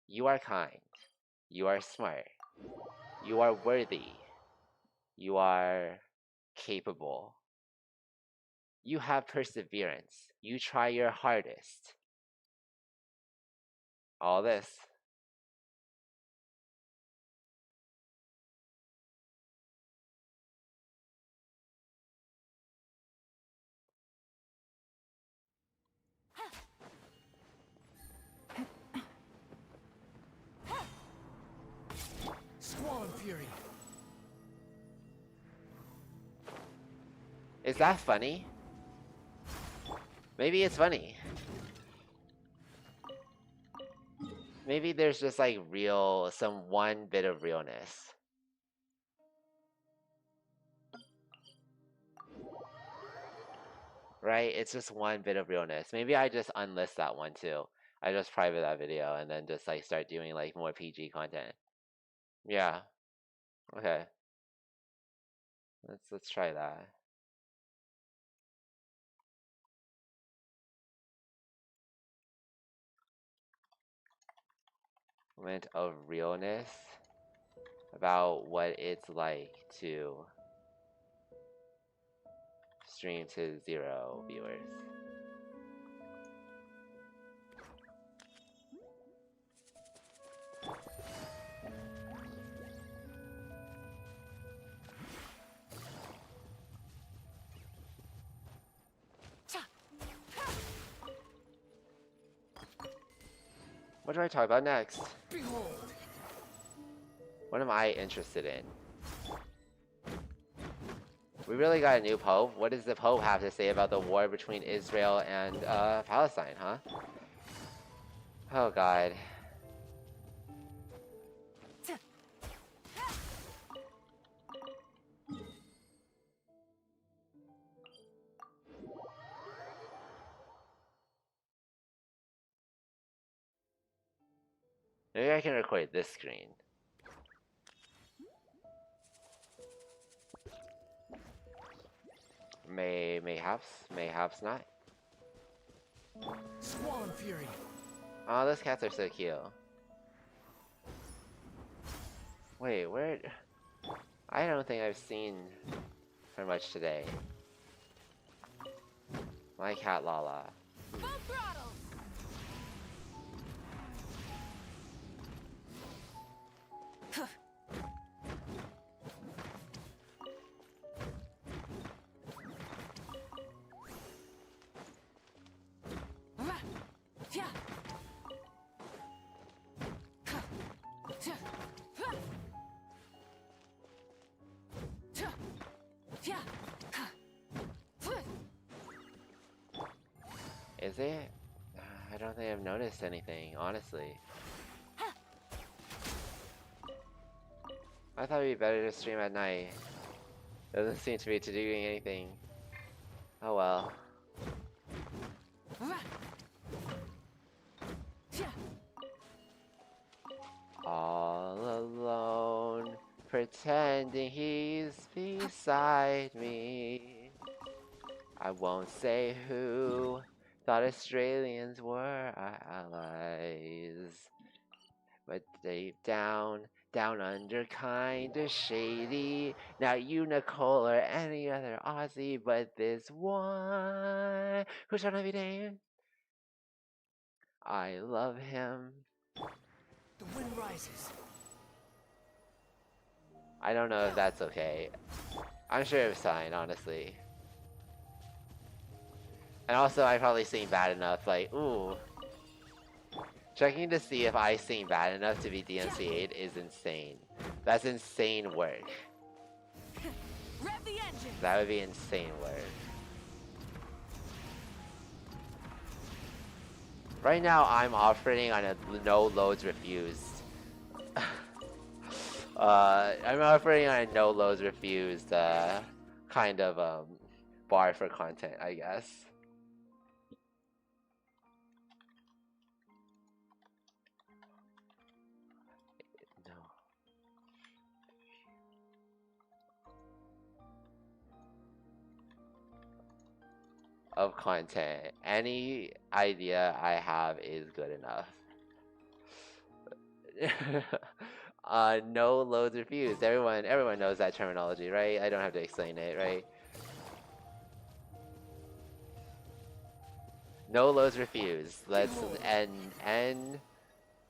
Speaker 1: You are kind. You are smart. You are worthy. You are capable. You have perseverance. You try your hardest. All this.
Speaker 5: Squall Fury.
Speaker 1: Is that funny? Maybe it's funny. Maybe there's just like some one bit of realness. Right? It's just one bit of realness. Maybe I just unlist that one too. I just private that video and then just like start doing like more PG content. Yeah. Okay. Let's try that. Moment of realness about what it's like to stream to 0 viewers. What do I talk about next?
Speaker 5: Behold.
Speaker 1: What am I interested in? We really got a new pope. What does the pope have to say about the war between Israel and Palestine, huh? Oh god. Maybe I can record this screen. Mayhaps not.
Speaker 5: Squall Fury.
Speaker 1: Oh, those cats are so cute. Wait, where? I don't think I've seen her much today. My cat Lala.
Speaker 4: Full throttle!
Speaker 1: Is it? I don't think I've noticed anything, honestly. I thought it'd be better to stream at night. Doesn't seem to be doing anything. Oh well. All alone, pretending he's beside me. I won't say who thought Australians were our allies. But deep down, down under, kinda shady. Not you, Nicole, or any other Aussie, but this one who's trying to be named. I love him.
Speaker 5: The wind rises.
Speaker 1: I don't know if that's okay. I'm sure it was fine, honestly. And also, I probably sing bad enough, like, ooh. Checking to see if I sing bad enough to be DMCA'd is insane. That's insane work.
Speaker 4: Rev the engine!
Speaker 1: That would be insane work. Right now, I'm operating on a no loads refused. I'm operating on a no loads refused kind of bar for content, I guess. No. of content. Any idea I have is good enough. No loads refused. Everyone knows that terminology, right? I don't have to explain it, right? No loads refused. Let's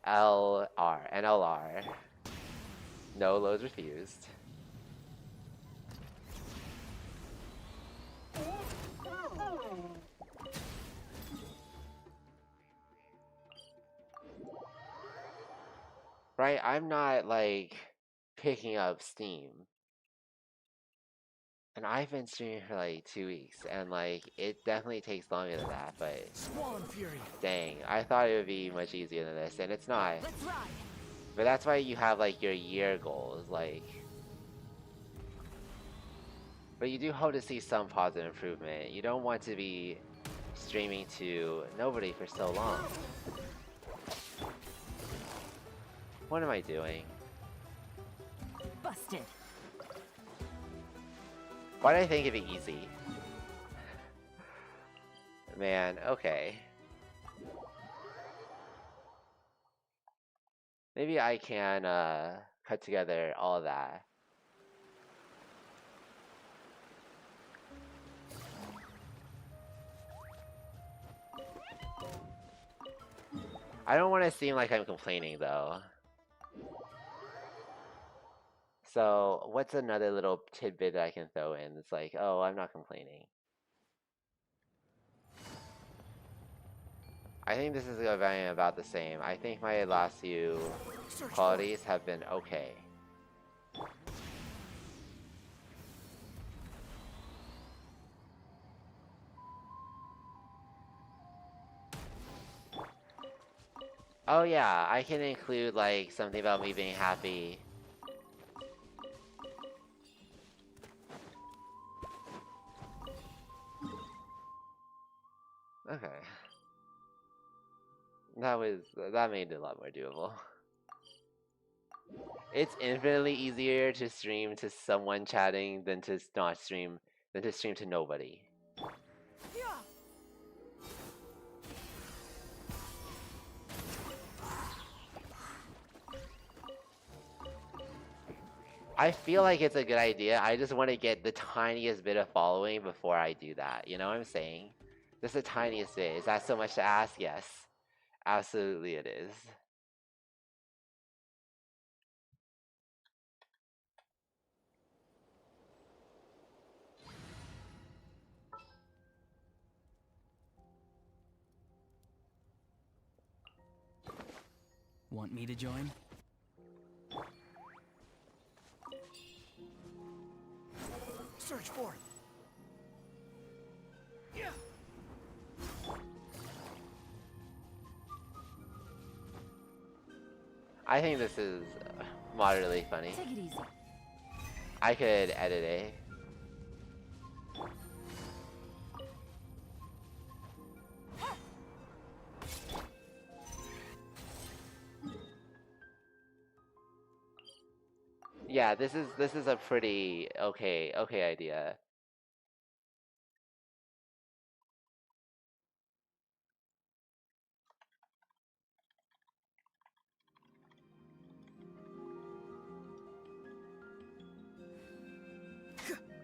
Speaker 1: NLR. No loads refused. Right, I'm not like picking up steam. And I've been streaming for like 2 weeks, and like it definitely takes longer than that, but
Speaker 5: Squall and fury.
Speaker 1: dang, I thought it would be much easier than this, and it's not.
Speaker 4: Let's ride.
Speaker 1: But that's why you have like your year goals, like. But you do hope to see some positive improvement. You don't want to be streaming to nobody for so long. What am I doing?
Speaker 6: Busted.
Speaker 1: Why did I think it'd be easy? Man, okay. Maybe I can cut together all that. I don't want to seem like I'm complaining though. So, what's another little tidbit that I can throw in? It's like, oh, I'm not complaining. I think this is about the same. I think my last few qualities have been okay. Oh yeah, I can include like something about me being happy. Okay. That made it a lot more doable. It's infinitely easier to stream to someone chatting than to not stream to nobody. I feel like it's a good idea. I just want to get the tiniest bit of following before I do that. You know what I'm saying? Just the tiniest bit. Is that so much to ask? Yes. Absolutely it is.
Speaker 2: Want me to join?
Speaker 5: Search for it. Yeah.
Speaker 1: I think this is moderately funny.
Speaker 6: Take it easy.
Speaker 1: I could edit it. Yeah, this is a pretty okay idea.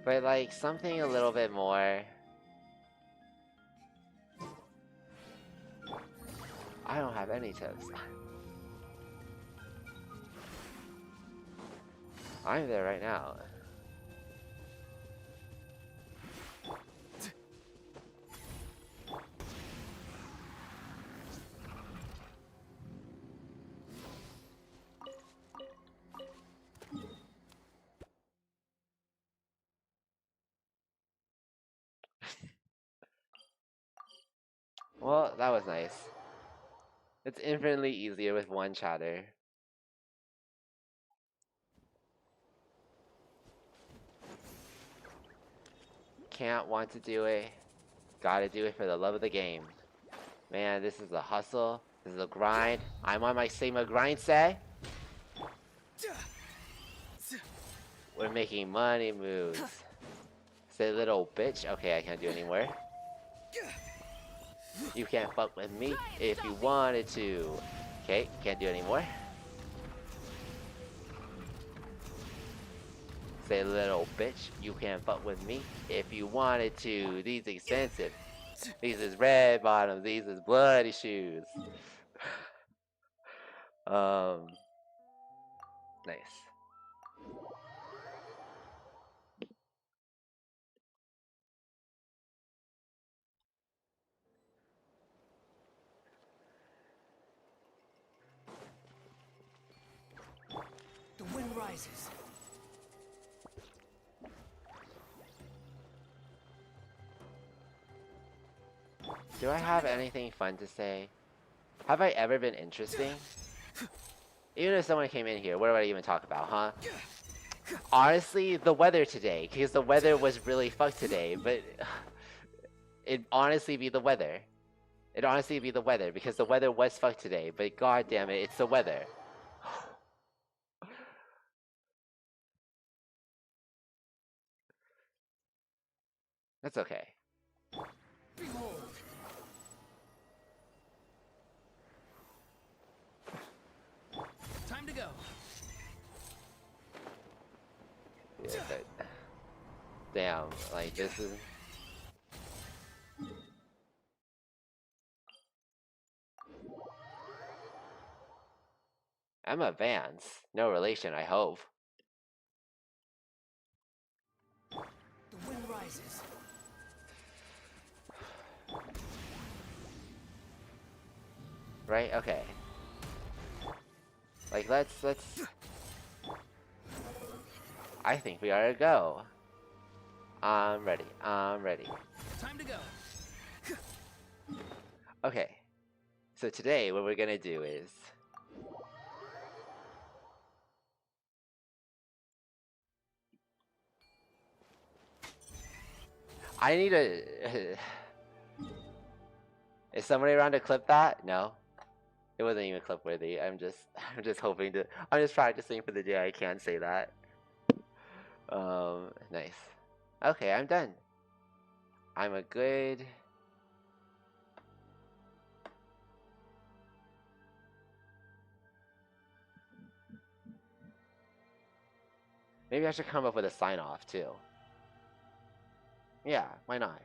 Speaker 1: But like something a little bit more. I don't have any tips. I'm there right now. Well, that was nice. It's infinitely easier with one chatter. Can't want to do it. Gotta do it for the love of the game. Man, this is a hustle. This is a grind. I'm on my Sigma grind set. We're making money moves. Say little bitch. Okay, I can't do anymore. You can't fuck with me if you wanted to. Okay, can't do anymore. Say little bitch, you can't fuck with me if you wanted to. These expensive. These is red bottoms. These is bloody shoes. Nice.
Speaker 5: The wind rises.
Speaker 1: Do I have anything fun to say? Have I ever been interesting? Even if someone came in here, what would I even talk about, huh? Honestly, the weather today, because the weather was really fucked today, but it'd honestly be the weather. It'd honestly be the weather, because the weather was fucked today, but god damn it, it's the weather. That's okay.
Speaker 5: Behold.
Speaker 2: Time to go.
Speaker 1: Yeah, but damn, like this is. Emma Vance, no relation, I hope.
Speaker 5: The wind rises.
Speaker 1: Right? Okay. Like let's. I think we ought to go. I'm ready. I'm ready.
Speaker 2: Time to go.
Speaker 1: Okay. So today what we're gonna do is I need a Is somebody around to clip that? No. It wasn't even clip worthy. I'm just hoping to I'm just practicing for the day I can say that. Nice. Okay, I'm done. I'm a good Maybe I should come up with a sign off too. Yeah, why not?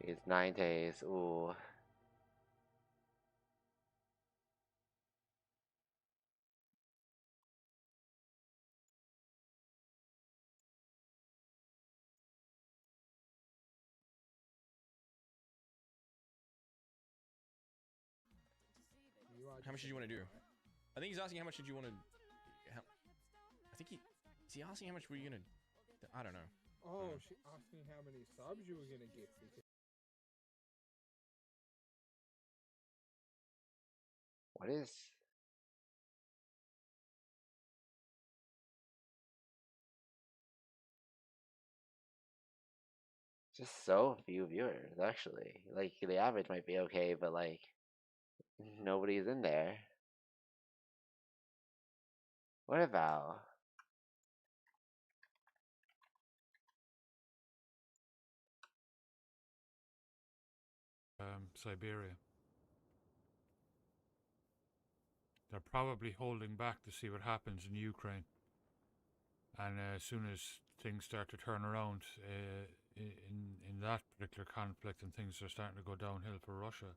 Speaker 1: It's 9 days. Ooh.
Speaker 7: How much did you want to do? I think he's asking how much did you want to. I think is he asking how much were you gonna? I don't know.
Speaker 8: Oh, she asked me how many subs you were gonna get.
Speaker 1: What is just so few viewers actually. Like the average might be okay, but like nobody's in there. What about
Speaker 9: Siberia? They're probably holding back to see what happens in Ukraine, and as soon as things start to turn around in that particular conflict and things are starting to go downhill for Russia,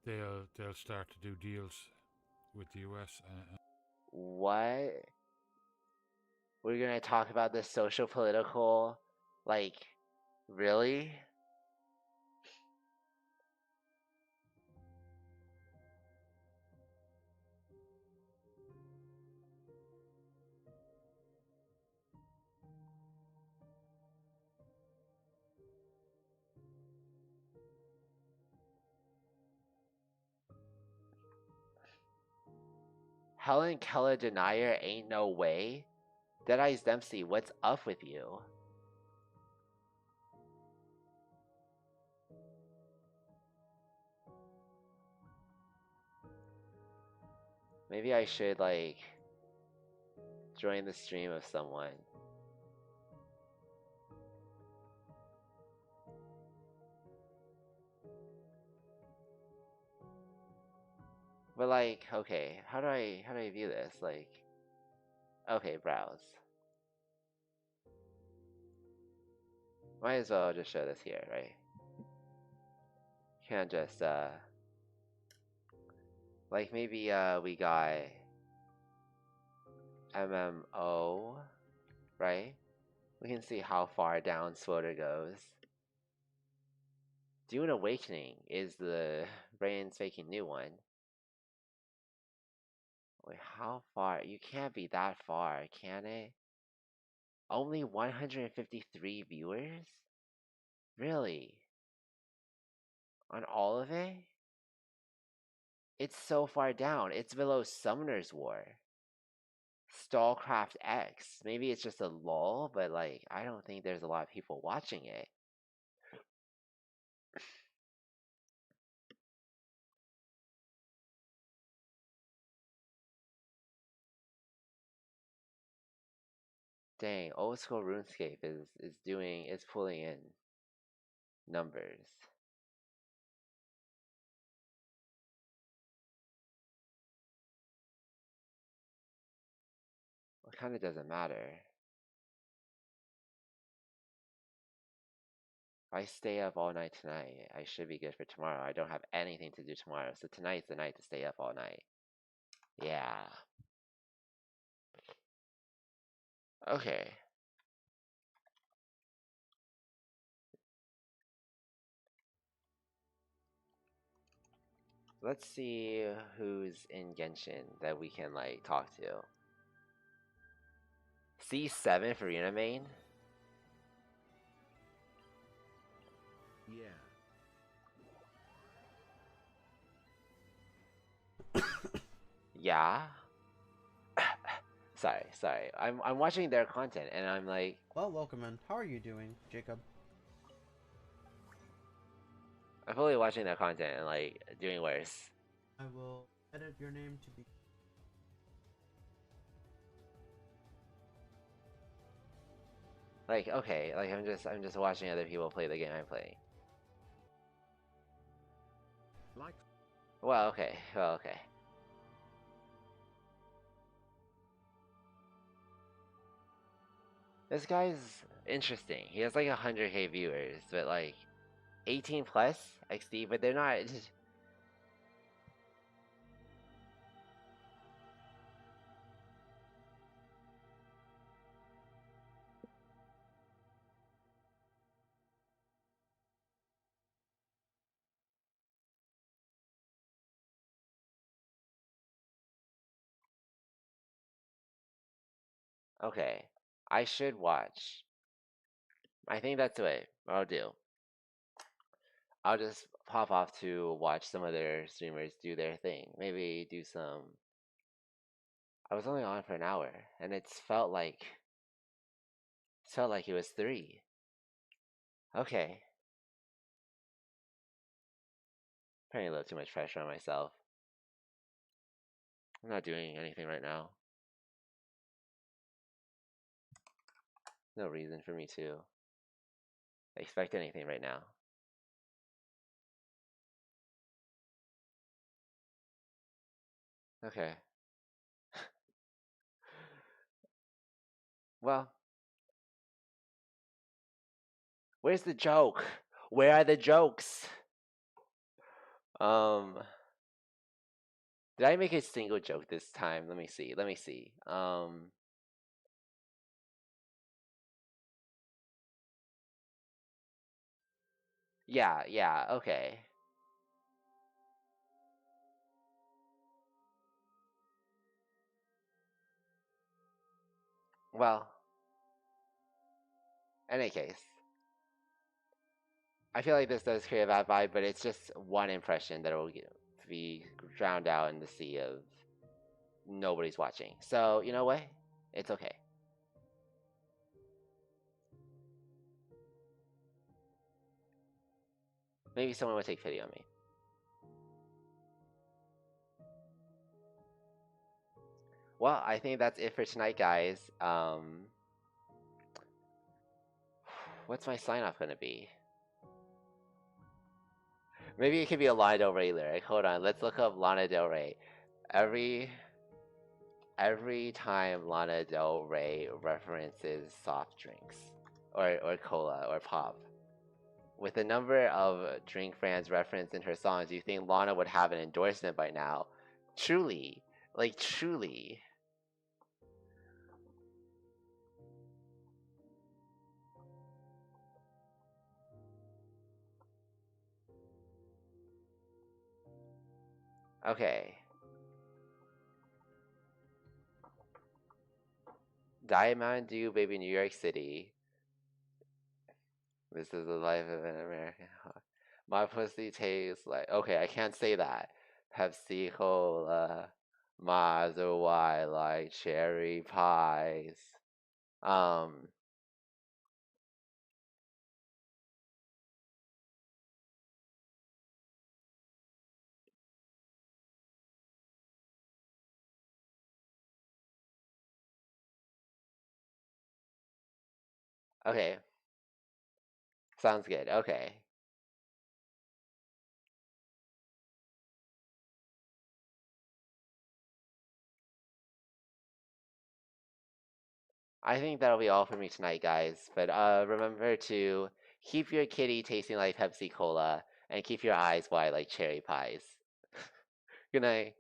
Speaker 9: they'll start to do deals with the US.
Speaker 1: what? We're gonna talk about the social political, like, really? Helen Keller Denier ain't no way? Dead Eyes Dempsey, what's up with you? Maybe I should, like, join the stream of someone. But like, okay, how do I view this? Like, okay, browse. Might as well just show this here, right? Can't just like maybe we got MMO, right? We can see how far down Swoter goes. Dune Awakening is the Rain's faking new one. Wait, how far? You can't be that far, can it? Only 153 viewers? Really? On all of it? It's so far down. It's below Summoner's War. Stallcraft X. Maybe it's just a lull, but like, I don't think there's a lot of people watching it. Dang, old school RuneScape is pulling in numbers. It kind of doesn't matter. If I stay up all night tonight, I should be good for tomorrow. I don't have anything to do tomorrow, so tonight's the night to stay up all night. Yeah. Okay. Let's see who's in Genshin that we can like talk to. C7 for Unamain?
Speaker 2: Yeah.
Speaker 1: Yeah. sorry. I'm watching their content and I'm like,
Speaker 10: Well, welcome in. How are you doing, Jacob?
Speaker 1: I'm fully watching their content and like doing worse.
Speaker 10: I will edit your name to be.
Speaker 1: Like, okay, like I'm just watching other people play the game I'm playing.
Speaker 2: Like.
Speaker 1: Well, okay. This guy's interesting. He has like 100k viewers, but like 18 plus XD, but they're not. Okay, I should watch. I think that's what I'll do. I'll just pop off to watch some other streamers do their thing. Maybe do some. I was only on for an hour, and it felt like it was 3. Okay, putting a little too much pressure on myself. I'm not doing anything right now. No reason for me to expect anything right now. Okay. Well, where's the joke? Where are the jokes? Um, did I make a single joke this time? Let me see. Yeah, okay. Well, any case, I feel like this does create a bad vibe, but it's just one impression that will be drowned out in the sea of nobody's watching. So, you know what? It's okay. Maybe someone will take pity on me. Well, I think that's it for tonight, guys. What's my sign off gonna be? Maybe it could be a Lana Del Rey lyric. Hold on, let's look up Lana Del Rey. Every time Lana Del Rey references soft drinks or cola or pop. With the number of drink brands referenced in her songs, you think Lana would have an endorsement by now. Truly. Like, truly. Okay. Diet Mountain Dew, baby, New York City. This is the life of an American. My pussy tastes like. Okay, I can't say that. Pepsi Cola. Mazda white like cherry pies. Um. Okay. Sounds good. Okay. I think that'll be all for me tonight, guys. But remember to keep your kitty tasting like Pepsi Cola and keep your eyes wide like cherry pies. Good night.